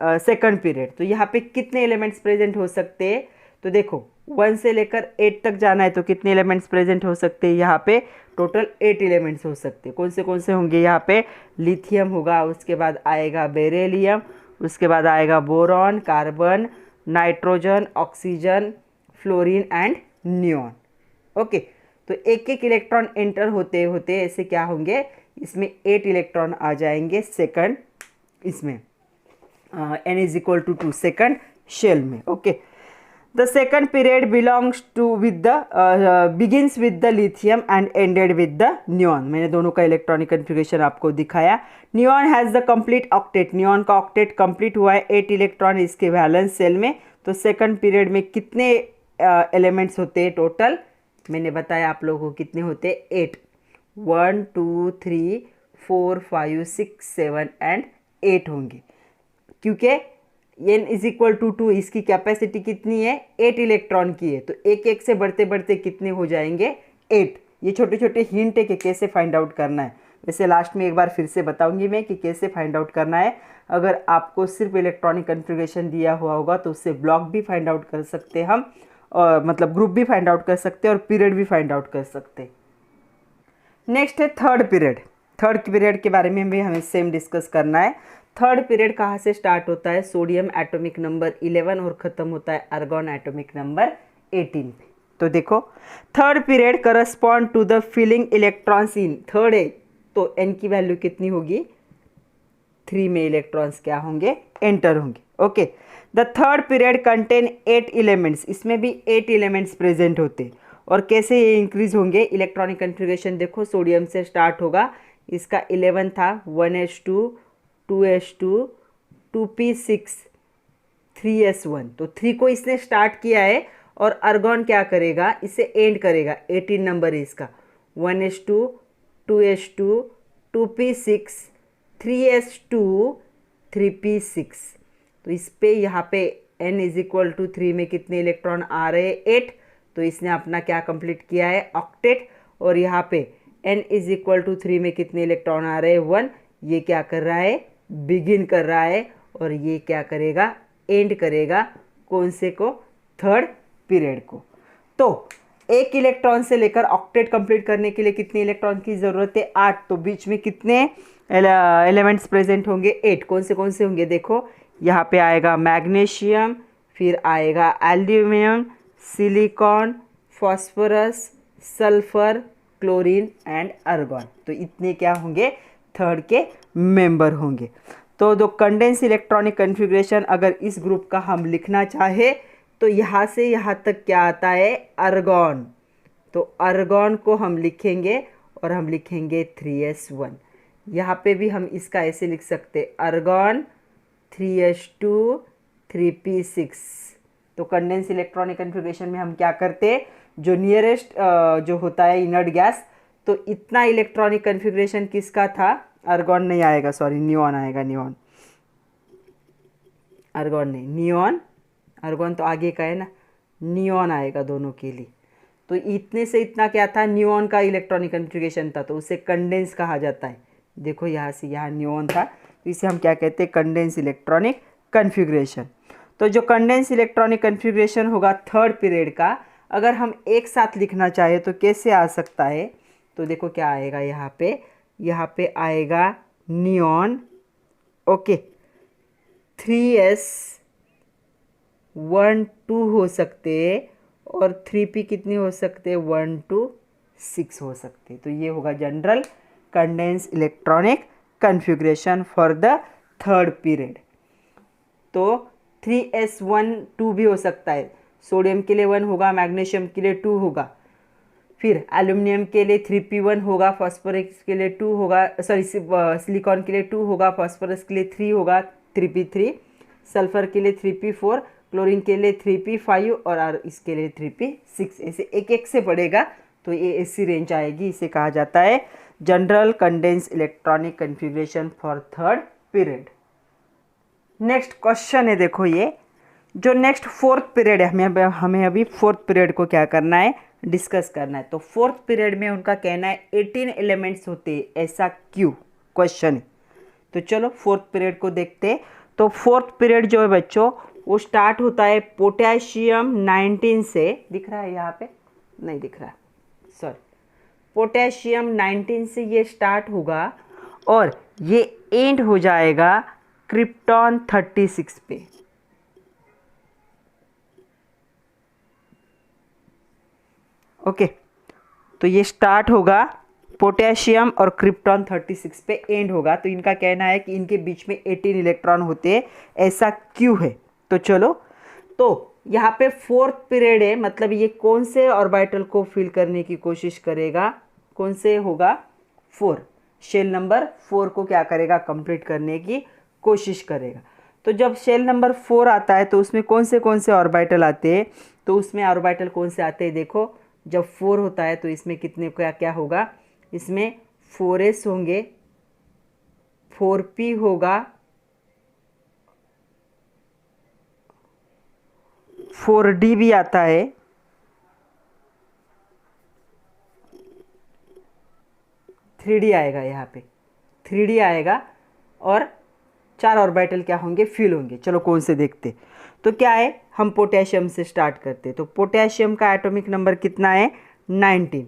second period. तो यहाँ पे कितने elements present हो सकते हैं, तो देखो 1 से लेकर 8 तक जाना है, तो कितने एलिमेंट्स प्रेजेंट हो सकते हैं, यहाँ पे टोटल 8 एलिमेंट्स हो सकते हैं। कौन से होंगे, यहाँ पे लिथियम होगा, उसके बाद आएगा बेरिलियम, उसके बाद आएगा boron, carbon, nitrogen, oxygen, fluorine and neon. Okay, तो एक एक इलेक्ट्रॉन एंटर होते होते ऐसे क्या होंगे, इसमें 8 इलेक्ट्रॉन आ जाएंगे सेकंड, इसमें n is equal to 2 second shell में। Okay, the second period belongs to with the begins with the lithium and ended with the neon. मैंने दोनों का इलेक्ट्रॉनिक कन्फिगरेशन आपको दिखाया। Neon has the complete octet, neon का octet complete हुआ है, 8 electron इसके वैलेंस सेल में। तो सेकंड पीरियड में कितने एलिमेंट्स होते हैं टोटल, मैंने बताया आप लोगों को कितने होते हैं, 8, 1 2 3 4 5 6 7 एंड 8 होंगे, क्योंकि n इज इक्वल टू 2, इसकी कैपेसिटी कितनी है, 8 इलेक्ट्रॉन की है। तो एक एक से बढ़ते बढ़ते कितने हो जाएंगे, 8। ये छोटे छोटे हिंट है कि कैसे फाइंड आउट करना है। वैसे लास्ट में एक बार फिर से बताऊंगी मैं कि कैसे फाइंड आउट करना है। अगर आपको सिर्फ इलेक्ट्रॉनिक कन्फिगरेशन दिया हुआ होगा तो उससे ब्लॉक भी फाइंड आउट कर सकते हैं हम, और मतलब ग्रुप भी फाइंड आउट कर सकते हैं और पीरियड भी फाइंड आउट कर सकते हैं। नेक्स्ट है थर्ड पीरियड। थर्ड पीरियड के बारे में भी हमें सेम डिस्कस करना है। थर्ड पीरियड कहाँ से स्टार्ट होता है, सोडियम एटॉमिक नंबर 11 और ख़त्म होता है आर्गॉन एटॉमिक नंबर 18 पे। तो देखो third period correspond to the filling electrons in, third है तो n की वैल्यू कितनी होगी, 3 में इलेक्ट्रॉन्स क्या होंगे, एंटर होंगे। Okay, the third period contain 8 elements, इसमें भी 8 एलिमेंट्स प्रेजेंट होते। और कैसे ये इंक्रीज होंगे, इलेक्ट्रॉनिक कन्फिगरेशन देखो, सोडियम से स्टार्ट होगा, इसका 11 था, 1s2 2s2 2p6 3s1, तो 3 को इसने स्टार्ट किया है और आर्गॉन क्या करेगा, इसे एंड करेगा, 18 नंबर है इसका, 1s2 2s2 2p6 3s2 3p6। तो इस पे यहाँ पे n इज इक्वल टू 3 में कितने इलेक्ट्रॉन आ रहे हैं, 8। तो इसने अपना क्या कंप्लीट किया है, ऑक्टेट। और यहाँ पे n इज इक्वल टू 3 में कितने इलेक्ट्रॉन आ रहे हैं, 1। ये क्या कर रहा है, बिगिन कर रहा है, और ये क्या करेगा, एंड करेगा, कौन से को, थर्ड पीरियड को। तो एक इलेक्ट्रॉन से लेकर ऑक्टेट कंप्लीट करने के लिए कितने इलेक्ट्रॉन की ज़रूरत है, 8। तो बीच में कितने एलिमेंट्स प्रेजेंट होंगे, 8। कौन से होंगे, देखो यहाँ पे आएगा मैग्नीशियम, फिर आएगा aluminium, silicon, phosphorus, sulphur, chlorine and argon. तो इतने क्या होंगे, थर्ड के मेंबर होंगे। तो जो कंडेंस इलेक्ट्रॉनिक कन्फिगरेशन अगर इस ग्रुप का हम लिखना चाहे तो यहाँ से यहाँ तक क्या आता है, आर्गॉन। तो आर्गॉन को हम लिखेंगे और हम लिखेंगे 3s1। यहाँ पे भी हम इसका ऐसे लिख सकते, आर्गॉन 3s2 3p6। तो कंडेंस इलेक्ट्रॉनिक कन्फिग्रेशन में हम क्या करते, जो नियरेस्ट जो होता है इनर्ट गैस, तो इतना इलेक्ट्रॉनिक कन्फिग्रेशन किसका था, आर्गॉन नहीं आएगा, सॉरी नियॉन आएगा, नियॉन, आर्गॉन नहीं, नियॉन, आर्गॉन तो आगे का है ना, नियॉन आएगा दोनों के लिए। तो इतने से इतना क्या था, नियॉन का इलेक्ट्रॉनिक कन्फिग्रेशन था, तो उसे कंडेंस कहा जाता है। देखो यहाँ से यहाँ नियॉन था, तो इसे हम क्या कहते हैं, कंडेंस इलेक्ट्रॉनिक कन्फिग्रेशन। तो जो कंडेंस इलेक्ट्रॉनिक कन्फिग्रेशन होगा थर्ड पीरियड का, अगर हम एक साथ लिखना चाहे तो कैसे आ सकता है, तो देखो क्या आएगा यहाँ पे आएगा नियॉन, ओके, 3s1 2 हो सकते, और 3p कितने हो सकते, 1 2 6 हो सकते। तो ये होगा general condense electronic configuration for the third period. तो 3s1 2 भी हो सकता है, सोडियम के लिए 1 होगा, मैग्नीशियम के लिए 2 होगा, फिर एल्यूमिनियम के लिए 3p1 होगा, फास्फोरस के लिए 2 होगा, सॉरी सिलिकॉन के लिए 2 होगा, फास्फोरस के लिए 3 होगा 3p3, सल्फर के लिए 3p4, क्लोरीन के लिए 3p5 और इसके लिए 3p6। ऐसे एक एक से पड़ेगा, तो ये ऐसी रेंज आएगी। इसे कहा जाता है general condense electronic configuration for third period. Next question है, देखो ये जो नेक्स्ट फोर्थ पीरियड है, हमें अभी फोर्थ पीरियड को क्या करना है, डिस्कस करना है। तो फोर्थ पीरियड में उनका कहना है 18 एलिमेंट्स होते हैं, ऐसा क्यों, क्वेश्चन है। तो चलो फोर्थ पीरियड को देखते हैं। तो फोर्थ पीरियड जो है बच्चों, वो स्टार्ट होता है पोटेशियम 19 से, दिख रहा है यहाँ पे, नहीं दिख रहा, सॉरी, पोटेशियम 19 से ये स्टार्ट होगा और ये एंड हो जाएगा क्रिप्टॉन 36 पे। ओके, तो ये स्टार्ट होगा पोटेशियम और क्रिप्टॉन 36 पे एंड होगा। तो इनका कहना है कि इनके बीच में 18 इलेक्ट्रॉन होते हैं, ऐसा क्यों है। तो चलो, तो यहाँ पे फोर्थ पीरियड है, मतलब ये कौन से ऑर्बिटल को फिल करने की कोशिश करेगा, कौन से होगा, 4, शेल नंबर 4 को क्या करेगा, कंप्लीट करने की कोशिश करेगा। तो जब शेल नंबर 4 आता है तो उसमें कौन से ऑर्बिटल आते हैं, तो उसमें ऑर्बिटल कौन से आते हैं, देखो जब 4 होता है तो इसमें कितने क्या क्या होगा, इसमें 4s होंगे, 4p होगा, 4d भी आता है, 3d आएगा, यहाँ पे 3d आएगा, और 4 ऑर्बिटल क्या होंगे, फिल होंगे। चलो कौन से देखते। तो क्या है, हम पोटेशियम से स्टार्ट करते। तो पोटेशियम का एटॉमिक नंबर कितना है, 19।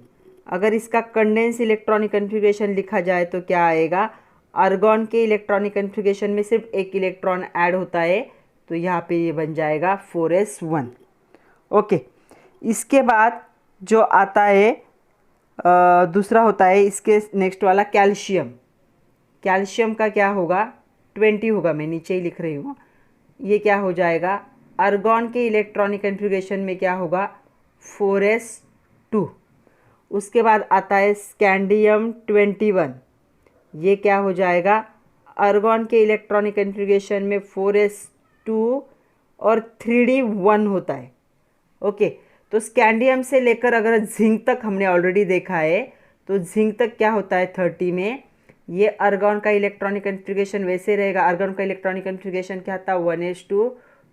अगर इसका कंडेंस इलेक्ट्रॉनिक कन्फिग्रेशन लिखा जाए तो क्या आएगा, आर्गॉन के इलेक्ट्रॉनिक कन्फिग्रेशन में सिर्फ एक इलेक्ट्रॉन ऐड होता है, तो यहाँ पे ये बन जाएगा 4s1। ओके, इसके बाद जो आता है दूसरा होता है इसके नेक्स्ट वाला कैल्शियम। कैल्शियम का क्या होगा, 20 होगा, मैं नीचे ही लिख रही हूँ। ये क्या हो जाएगा, आर्गॉन के इलेक्ट्रॉनिक कन्फिग्रेशन में क्या होगा, 4s2। उसके बाद आता है स्कैंडियम 21। ये क्या हो जाएगा, आर्गॉन के इलेक्ट्रॉनिक कन्फिग्रेशन में 4s2 और 3d1 होता है। ओके, तो स्कैंडियम से लेकर अगर जिंक तक हमने ऑलरेडी देखा है, तो जिंक तक क्या होता है 30 में, ये आर्गॉन का इलेक्ट्रॉनिक कन्फिग्रेशन वैसे रहेगा। आर्गॉन का इलेक्ट्रॉनिक कन्फिग्रेशन क्या था, 1s2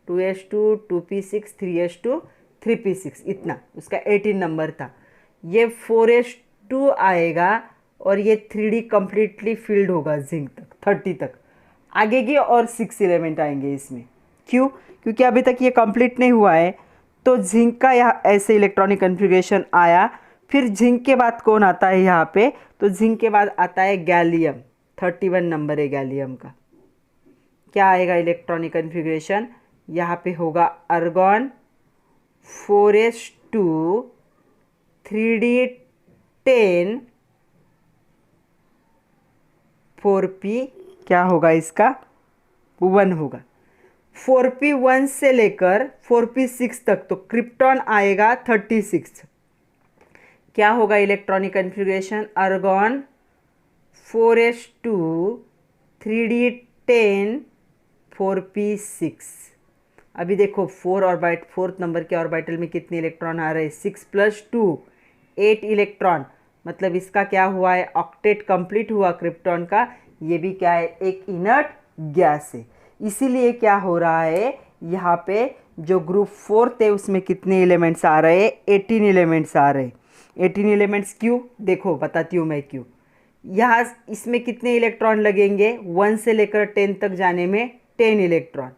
2s2 2p6 3s2 3p6, इतना उसका 18 नंबर था। ये 4s2 आएगा और ये 3d कम्प्लीटली फिल्ड होगा जिंक तक 30 तक। आगे के और 6 एलिमेंट आएंगे इसमें, क्यों, क्योंकि अभी तक ये कंप्लीट नहीं हुआ है। तो जिंक का यहाँ ऐसे इलेक्ट्रॉनिक कन्फिग्रेशन आया। फिर जिंक के बाद कौन आता है यहाँ पे, तो जिंक के बाद आता है गैलियम, 31 नंबर है गैलियम का। क्या आएगा इलेक्ट्रॉनिक कन्फिग्रेशन, यहाँ पे होगा आर्गॉन 4s2 3d10 4p क्या होगा इसका 1 होगा। 4p1 से लेकर 4p6 तक, तो क्रिप्टॉन आएगा 36। क्या होगा electronic configuration, argon 4s2 3d10 4p6। अभी देखो 4th नंबर के ऑर्बिटल में कितने इलेक्ट्रॉन आ रहे हैं, 6 + 2 8 इलेक्ट्रॉन, मतलब इसका क्या हुआ है, ऑक्टेट कंप्लीट हुआ क्रिप्टॉन का। ये भी क्या है, एक इनर्ट गैस है। इसीलिए क्या हो रहा है, यहाँ पे जो ग्रुप 4 है उसमें कितने एलिमेंट्स आ रहे हैं, 18 एलिमेंट्स आ रहे हैं। 18 एलिमेंट्स क्यों, देखो बताती हूँ मैं क्यों। यहाँ इसमें कितने इलेक्ट्रॉन लगेंगे, 1 से लेकर 10 तक जाने में 10 इलेक्ट्रॉन।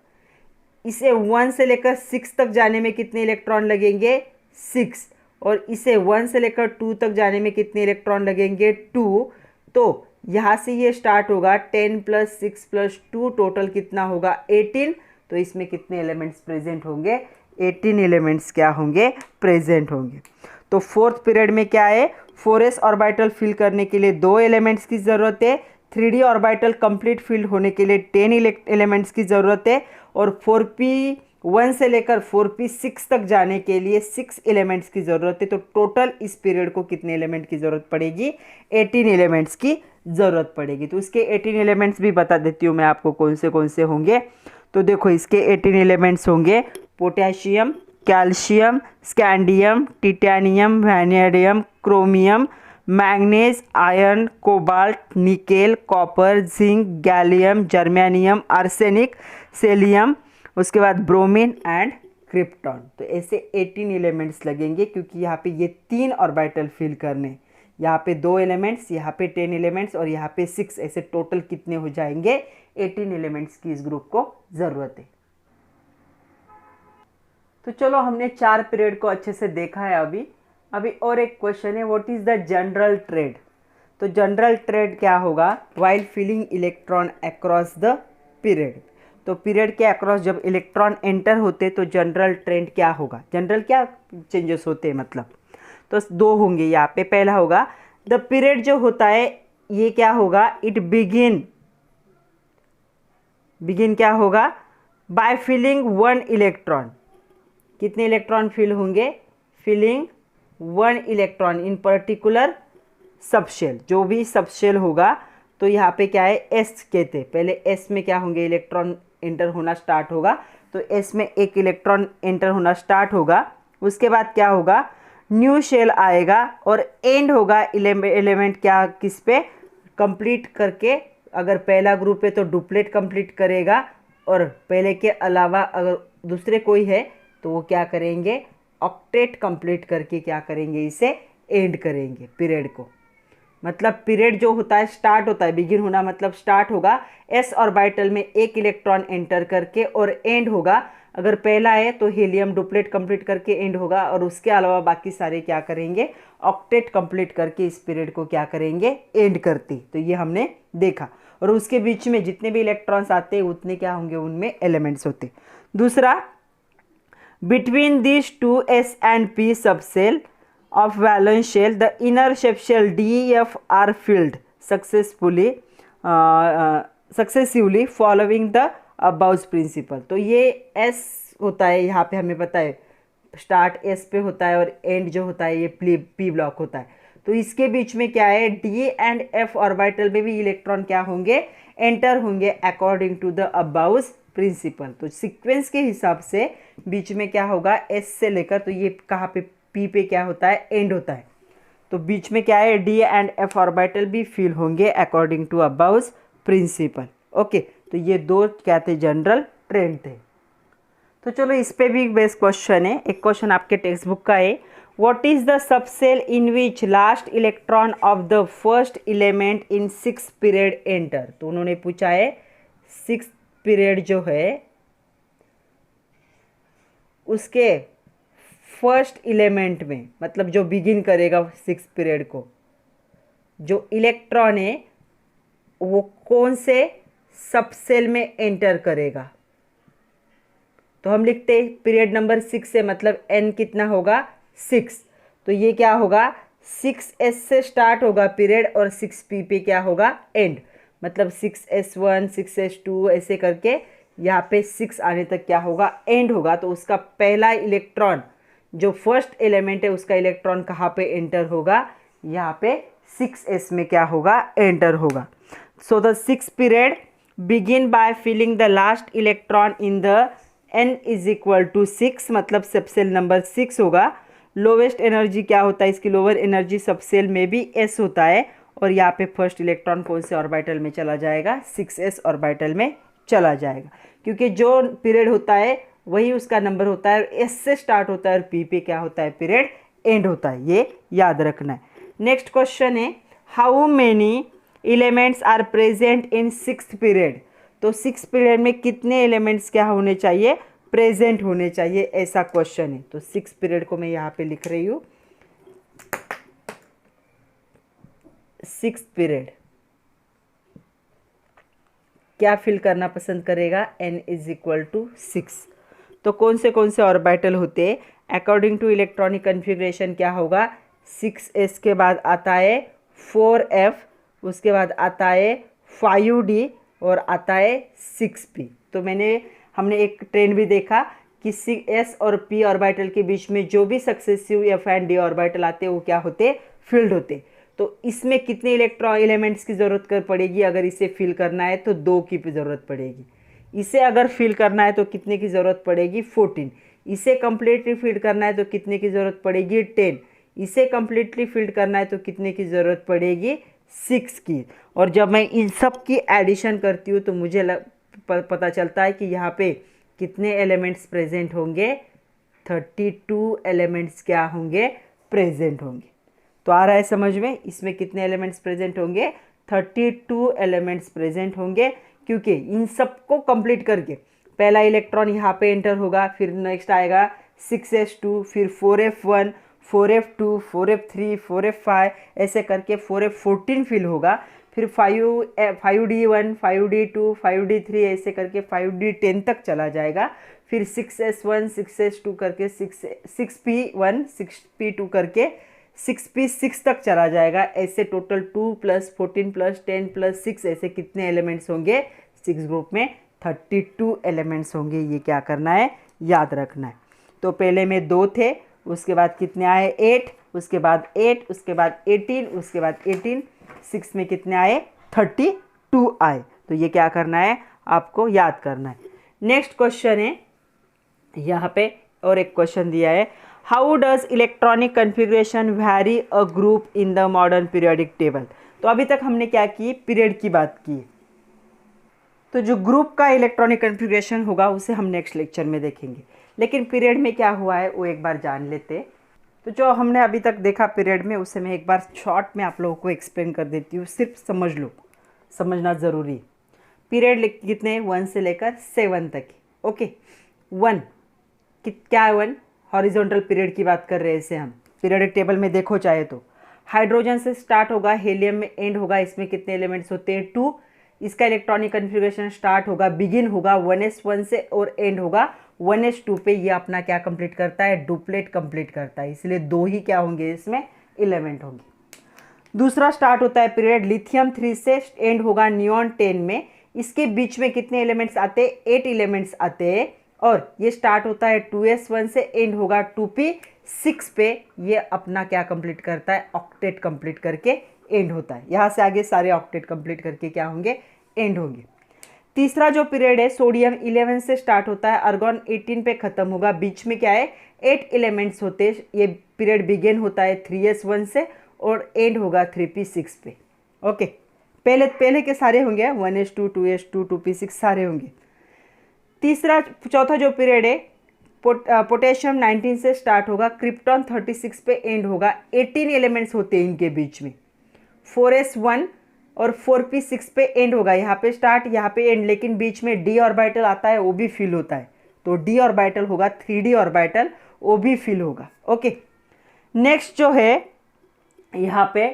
इसे 1 से लेकर 6 तक जाने में कितने इलेक्ट्रॉन लगेंगे, 6। और इसे 1 से लेकर 2 तक जाने में कितने इलेक्ट्रॉन लगेंगे, 2। तो यहाँ से ये स्टार्ट होगा 10 + 6 + 2, टोटल कितना होगा, 18। तो इसमें कितने एलिमेंट्स प्रेजेंट होंगे, 18 एलिमेंट्स क्या होंगे, प्रेजेंट होंगे। तो 4th पीरियड में क्या है, 4s ऑर्बिटल फिल करने के लिए 2 एलिमेंट्स की ज़रूरत है। 3d ऑर्बिटल कंप्लीट फिल होने के लिए 10 एलिमेंट्स की ज़रूरत है। और 4p1 से लेकर 4p6 तक जाने के लिए 6 एलिमेंट्स की ज़रूरत है। तो टोटल इस पीरियड को कितने एलिमेंट की ज़रूरत पड़ेगी, 18 एलिमेंट्स की ज़रूरत पड़ेगी। तो इसके 18 एलिमेंट्स भी बता देती हूँ मैं आपको कौन से होंगे। तो देखो इसके 18 एलिमेंट्स होंगे, potassium, calcium, scandium, titanium, vanadium, chromium, manganese, iron, cobalt, nickel, copper, zinc, gallium, germanium, arsenic, सेलियम, उसके बाद ब्रोमीन एंड क्रिप्टॉन। तो ऐसे 18 एलिमेंट्स लगेंगे, क्योंकि यहाँ पे ये 3 ऑर्बिटल फिल करने, यहाँ पे 2 एलिमेंट्स, यहाँ पे 10 एलिमेंट्स और यहाँ पे 6, ऐसे टोटल कितने हो जाएंगे, 18 एलिमेंट्स की इस ग्रुप को ज़रूरत है। तो चलो हमने 4 पीरियड को अच्छे से देखा है। अभी और एक क्वेश्चन है, what is the general trend. तो जनरल ट्रेड क्या होगा, while filling electron across the period. तो पीरियड के अक्रॉस जब इलेक्ट्रॉन एंटर होते तो जनरल ट्रेंड क्या होगा, जनरल क्या चेंजेस होते हैं मतलब। तो 2 होंगे यहाँ पे। पहला होगा द पीरियड जो होता है ये क्या होगा, इट बिगिन क्या होगा, बाय फिलिंग 1 इलेक्ट्रॉन। कितने इलेक्ट्रॉन फिल होंगे, filling 1 electron in particular subshell. जो भी सबशेल होगा तो यहाँ पे क्या है, एस कहते हैं। पहले एस में क्या होंगे, इलेक्ट्रॉन एंटर होना स्टार्ट होगा। तो एस में 1 इलेक्ट्रॉन एंटर होना स्टार्ट होगा। उसके बाद क्या होगा, न्यू शेल आएगा और एंड होगा एलिमेंट क्या, किस पे, कंप्लीट करके। अगर पहला ग्रुप है तो डुप्लेट कंप्लीट करेगा, और पहले के अलावा अगर दूसरे कोई है तो वो क्या करेंगे, ऑक्टेट कंप्लीट करके क्या करेंगे, इसे एंड करेंगे पीरियड को। मतलब पीरियड जो होता है स्टार्ट होता है, बिगिन होना मतलब स्टार्ट होगा एस ऑर्बिटल में 1 इलेक्ट्रॉन एंटर करके, और एंड होगा अगर पहला है तो हीलियम डुप्लेट कंप्लीट करके एंड होगा, और उसके अलावा बाकी सारे क्या करेंगे, ऑक्टेट कंप्लीट करके इस पीरियड को क्या करेंगे, एंड करते। तो ये हमने देखा। और उसके बीच में जितने भी इलेक्ट्रॉन्स आते हैं उतने क्या होंगे, उनमें एलिमेंट्स होते। दूसरा, between these two S and P subshell of valence shell, the inner subshell D, F are filled successively following the above principle। तो ये S होता है, यहाँ पे हमें पता है स्टार्ट S पे होता है और एंड जो होता है ये P ब्लॉक होता है। तो इसके बीच में क्या है, D एंड F ऑर्बिटल में भी इलेक्ट्रॉन क्या होंगे, एंटर होंगे according to the aufbau principle. तो सीक्वेंस के हिसाब से बीच में क्या होगा, एस से लेकर, तो ये कहाँ पे, पी पे क्या होता है, एंड होता है। तो बीच में क्या है, डी एंड एफ ऑर्बिटल भी फिल होंगे according to aufbau principle. Okay, तो ये 2 क्या थे, जनरल ट्रेंड थे। तो चलो इस पे भी बेस्ट क्वेश्चन है। एक क्वेश्चन आपके टेक्स्ट बुक का है, what is the subshell in which last electron of the first element in 6th period enter. तो उन्होंने पूछा है 6th पीरियड जो है उसके फर्स्ट एलिमेंट में, मतलब जो बिगिन करेगा 6th पीरियड को, जो इलेक्ट्रॉन है वो कौन से सबसेल में एंटर करेगा। तो हम लिखते हैं पीरियड नंबर 6 से, मतलब n कितना होगा, 6। तो ये क्या होगा, 6s से स्टार्ट होगा पीरियड और 6p पे क्या होगा, एंड। मतलब 6s1 6s2 ऐसे करके यहाँ पे 6 आने तक क्या होगा, एंड होगा। तो उसका पहला इलेक्ट्रॉन जो फर्स्ट एलिमेंट है उसका इलेक्ट्रॉन कहाँ पे एंटर होगा, यहाँ पे 6s में क्या होगा, एंटर होगा। So the 6th period begin by filling the last electron in the n is equal to 6, मतलब सबसेल नंबर 6 होगा। लोवेस्ट एनर्जी क्या होता है इसकी, लोअर एनर्जी सबसेल में भी s होता है, और यहाँ पे फर्स्ट इलेक्ट्रॉन कौन से ऑर्बिटल में चला जाएगा, 6s ऑर्बिटल में चला जाएगा, क्योंकि जो पीरियड होता है वही उसका नंबर होता है, s से स्टार्ट होता है और p पे क्या होता है, पीरियड एंड होता है, ये याद रखना है। नेक्स्ट क्वेश्चन है how many elements are present in sixth period. तो सिक्स पीरियड में कितने एलिमेंट्स क्या होने चाहिए, प्रेजेंट होने चाहिए, ऐसा क्वेश्चन है। तो सिक्स पीरियड को मैं यहाँ पे लिख रही हूँ, सिक्स पीरियड क्या फिल करना पसंद करेगा, n इज इक्वल टू 6। तो कौन से ऑर्बिटल होते हैं अकॉर्डिंग टू इलेक्ट्रॉनिक कन्फिग्रेशन, क्या होगा, 6s के बाद आता है 4f, उसके बाद आता है 5d और आता है 6p। तो हमने एक ट्रेंड भी देखा कि s और p ऑर्बिटल के बीच में जो भी successive f and d orbital आते हैं वो क्या होते, फील्ड होते। तो इसमें कितने इलेक्ट्रॉन एलिमेंट्स की ज़रूरत कर पड़ेगी, अगर इसे फिल करना है तो 2 की ज़रूरत पड़ेगी। इसे अगर फिल करना है तो कितने की ज़रूरत पड़ेगी, 14। इसे कम्प्लीटली फिल करना है तो कितने की ज़रूरत पड़ेगी, 10। इसे कम्प्लीटली फिल करना है तो कितने की ज़रूरत पड़ेगी, 6 की। और जब मैं इन सब की एडिशन करती हूँ तो मुझे पता चलता है कि यहाँ पे कितने एलिमेंट्स प्रेजेंट होंगे, 32 एलिमेंट्स क्या होंगे, प्रेजेंट होंगे। तो आ रहा है समझ में, इसमें कितने एलिमेंट्स प्रेजेंट होंगे, 32 एलिमेंट्स प्रेजेंट होंगे, क्योंकि इन सबको कंप्लीट करके पहला इलेक्ट्रॉन यहाँ पे एंटर होगा, फिर नेक्स्ट आएगा 6s2, फिर 4f1, 4f2, 4f3, 4f5, ऐसे करके 4f14 फिल होगा, फिर 5d1, 5d2, 5d3, ऐसे करके 5d10 तक चला जाएगा, फिर 6s1, 6s2 करके 6p1, 6p2 करके 6p6 तक चला जाएगा। ऐसे टोटल 2 + 14 + 10 + 6, ऐसे कितने एलिमेंट्स होंगे, 6 ग्रुप में 32 एलिमेंट्स होंगे। ये क्या करना है, याद रखना है। तो पहले में 2 थे, उसके बाद कितने आए, 8, उसके बाद 8, उसके बाद 18, उसके बाद 18, 6 में कितने आए, 32 आए। तो ये क्या करना है, आपको याद करना है। नेक्स्ट क्वेश्चन है, यहाँ पे और एक क्वेश्चन दिया है, how does electronic configuration vary a group in the modern periodic table. तो अभी तक हमने क्या की, पीरियड की बात की। तो जो ग्रुप का इलेक्ट्रॉनिक कन्फिग्रेशन होगा उसे हम नेक्स्ट लेक्चर में देखेंगे, लेकिन पीरियड में क्या हुआ है वो एक बार जान लेते। तो जो हमने अभी तक देखा पीरियड में, उसे मैं एक बार शॉर्ट में आप लोगों को एक्सप्लेन कर देती हूँ, सिर्फ समझ लो, समझना ज़रूरी। पीरियड कितने, 1 से लेकर 7 तक। ओके, 1 क्या है, 1 हॉरिजॉन्टल पीरियड की बात कर रहे हैं इसे हम। पीरियोडिक टेबल में देखो चाहे तो हाइड्रोजन से स्टार्ट होगा, हेलियम में एंड होगा, इसमें कितने एलिमेंट्स होते हैं, 2। इसका इलेक्ट्रॉनिक कन्फिग्रेशन स्टार्ट होगा, बिगिन होगा 1s1 से और एंड होगा 1s2 पे। ये अपना क्या कंप्लीट करता है, डुप्लेट कंप्लीट करता है, इसलिए 2 ही क्या होंगे, इसमें एलिमेंट होंगे। दूसरा स्टार्ट होता है पीरियड लिथियम 3 से एंड होगा नियॉन 10 में। इसके बीच में कितने एलिमेंट्स आते हैं, 8 एलिमेंट्स आते हैं, और ये स्टार्ट होता है 2s1 से एंड होगा 2p6 पे। ये अपना क्या कंप्लीट करता है, ऑक्टेट कंप्लीट करके एंड होता है। यहाँ से आगे सारे ऑक्टेट कंप्लीट करके क्या होंगे, एंड होंगे। तीसरा जो पीरियड है, सोडियम 11 से स्टार्ट होता है, आर्गॉन 18 पे खत्म होगा, बीच में क्या है, 8 एलिमेंट्स होते हैं। ये पीरियड बिगिन होता है 3s1 से और एंड होगा 3p6 पे। ओके, पहले के सारे होंगे, 1s2, 2s2, 2p6 सारे होंगे। चौथा जो पीरियड है, पोटेशियम 19 से स्टार्ट होगा, क्रिप्टॉन 36 पे एंड होगा, 18 एलिमेंट्स होते हैं इनके बीच में, 4s1 और 4p6 पे एंड होगा, यहाँ पे स्टार्ट यहाँ पे एंड, लेकिन बीच में d ऑर्बिटल आता है, वो भी फिल होता है, तो d ऑर्बिटल होगा 3d ऑर्बिटल, वो भी फिल होगा। ओके, नेक्स्ट जो है यहाँ पे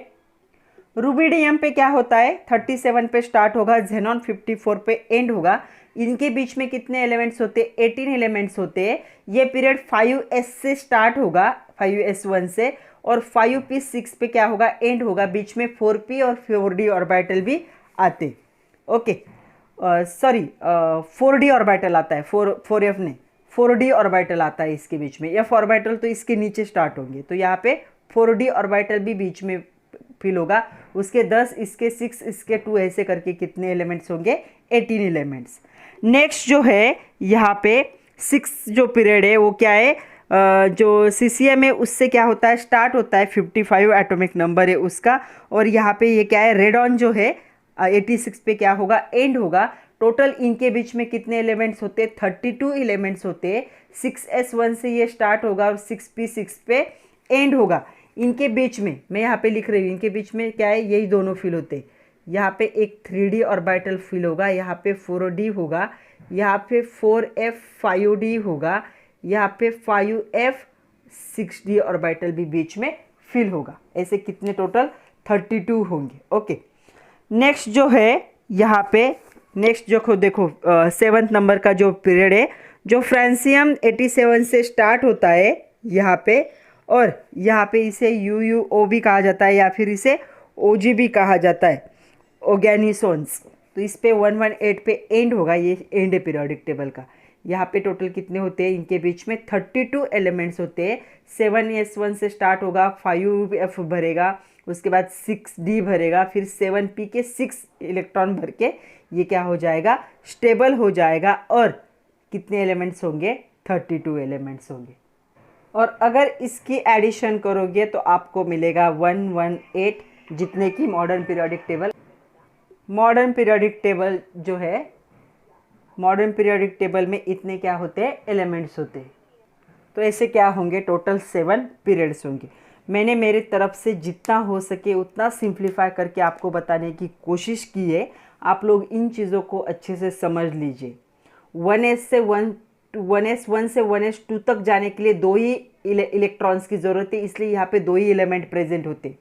रुबिडियम पे क्या होता है, 37 पे स्टार्ट होगा, जेनॉन 54 पे एंड होगा। इनके बीच में कितने एलिमेंट्स होते हैं, 18 एलिमेंट्स होते हैं। ये पीरियड 5s से स्टार्ट होगा, 5s1 से, और 5p6 पे क्या होगा, एंड होगा। बीच में 4p और 4d ऑर्बिटल भी आते। ओके, सॉरी 4d ऑर्बिटल आता है, 4f नहीं, 4d ऑर्बिटल आता है इसके बीच में। f ऑर्बिटल तो इसके नीचे स्टार्ट होंगे, तो यहाँ पे 4d ऑर्बिटल भी बीच में फिल होगा। उसके 10, इसके 6, इसके 2, ऐसे करके कितने एलिमेंट्स होंगे, 18 एलिमेंट्स। नेक्स्ट जो है यहाँ पे 6 जो पीरियड है वो क्या है, जो सीसीएम है उससे क्या होता है, स्टार्ट होता है 55 एटॉमिक नंबर है उसका, और यहाँ पे ये क्या है, रेडॉन जो है 86 पे क्या होगा, एंड होगा। टोटल इनके बीच में कितने एलिमेंट्स होते हैं, 32 एलिमेंट्स होते हैं। 6s1 से ये स्टार्ट होगा और 6p6 पे एंड होगा। इनके बीच में मैं यहाँ पे लिख रही हूँ, इनके बीच में क्या है, यही दोनों फिल होते हैं। यहाँ पे एक 3d ऑर्बिटल फिल होगा, यहाँ पे 4d होगा, यहाँ पे 4f 5d होगा, यहाँ पे 5f 6d ऑर्बिटल भी बीच में फिल होगा। ऐसे कितने टोटल 32 होंगे। ओके, नेक्स्ट जो है यहाँ पे नेक्स्ट जो देखो 7th नंबर का जो पीरियड है, जो फ्रांसियम 87 से स्टार्ट होता है यहाँ पे, और यहाँ पे इसे UUO भी कहा जाता है या फिर इसे OG भी कहा जाता है, ऑर्गेनिसोन्स। तो इस पे 118 पे एंड होगा, ये एंड है पीरियोडिक टेबल का। यहाँ पे टोटल कितने होते हैं, इनके बीच में 32 एलिमेंट्स होते हैं। 7s1 से स्टार्ट होगा, 5f भरेगा, उसके बाद 6d भरेगा, फिर 7p के 6 इलेक्ट्रॉन भर के ये क्या हो जाएगा, स्टेबल हो जाएगा। और कितने एलिमेंट्स होंगे, 32 एलिमेंट्स होंगे। और अगर इसकी एडिशन करोगे तो आपको मिलेगा 118, जितने की मॉडर्न पीरियोडिक टेबल जो है, मॉडर्न पीरियोडिक टेबल में इतने क्या होते हैं, एलिमेंट्स होते हैं। तो ऐसे क्या होंगे, टोटल 7 पीरियड्स होंगे। मैंने मेरी तरफ से जितना हो सके उतना सिंप्लीफाई करके आपको बताने की कोशिश की है। आप लोग इन चीज़ों को अच्छे से समझ लीजिए। 1s1 से 1s2 तक जाने के लिए 2 ही इलेक्ट्रॉन्स की ज़रूरत है, इसलिए यहाँ पे 2 ही एलिमेंट प्रेजेंट होते।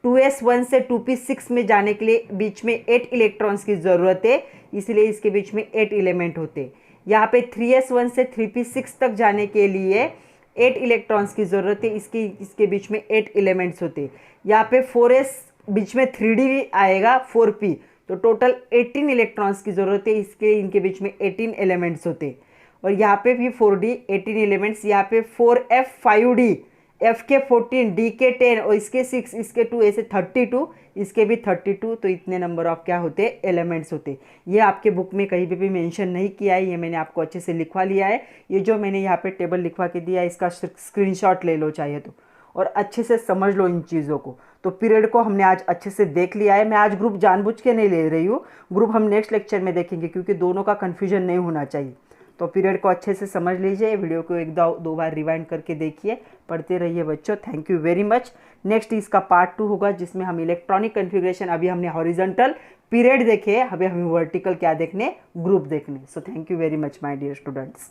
2s1 से 2p6 में जाने के लिए बीच में 8 इलेक्ट्रॉन्स की ज़रूरत है, इसलिए इसके बीच में 8 एलिमेंट होते। यहाँ पे 3s1 से 3p6 तक जाने के लिए 8 इलेक्ट्रॉन्स की ज़रूरत है, इसके बीच में 8 एलिमेंट्स होते। यहाँ पे 4s बीच में 3d भी आएगा, 4p, तो टोटल 18 इलेक्ट्रॉन्स की ज़रूरत है, इसके इनके बीच में 18 एलिमेंट्स होते। और यहाँ पे भी 4d 18 एलिमेंट्स, यहाँ पे 4f 5d, f के 14, d के 10 और इसके 6, इसके 2, ऐसे 32, इसके भी 32। तो इतने नंबर ऑफ क्या होते, एलिमेंट्स होते। ये आपके बुक में कहीं पे भी मेंशन नहीं किया है, ये मैंने आपको अच्छे से लिखवा लिया है। ये जो मैंने यहाँ पे टेबल लिखवा के दिया है, इसका स्क्रीनशॉट ले लो चाहे तो, और अच्छे से समझ लो इन चीज़ों को। तो पीरियड को हमने आज अच्छे से देख लिया है। मैं आज ग्रुप जानबूझ के नहीं ले रही हूँ, ग्रुप हम नेक्स्ट लेक्चर में देखेंगे, क्योंकि दोनों का कन्फ्यूजन नहीं होना चाहिए। तो पीरियड को अच्छे से समझ लीजिए, वीडियो को एक दो बार रिवाइंड करके देखिए, पढ़ते रहिए बच्चों। Thank you very much. Next इसका पार्ट 2 होगा, जिसमें हम इलेक्ट्रॉनिक कन्फिग्रेशन, अभी हमने हॉरिजॉन्टल पीरियड देखे, अभी हमें वर्टिकल क्या देखने, ग्रुप देखने। So thank you very much my dear students.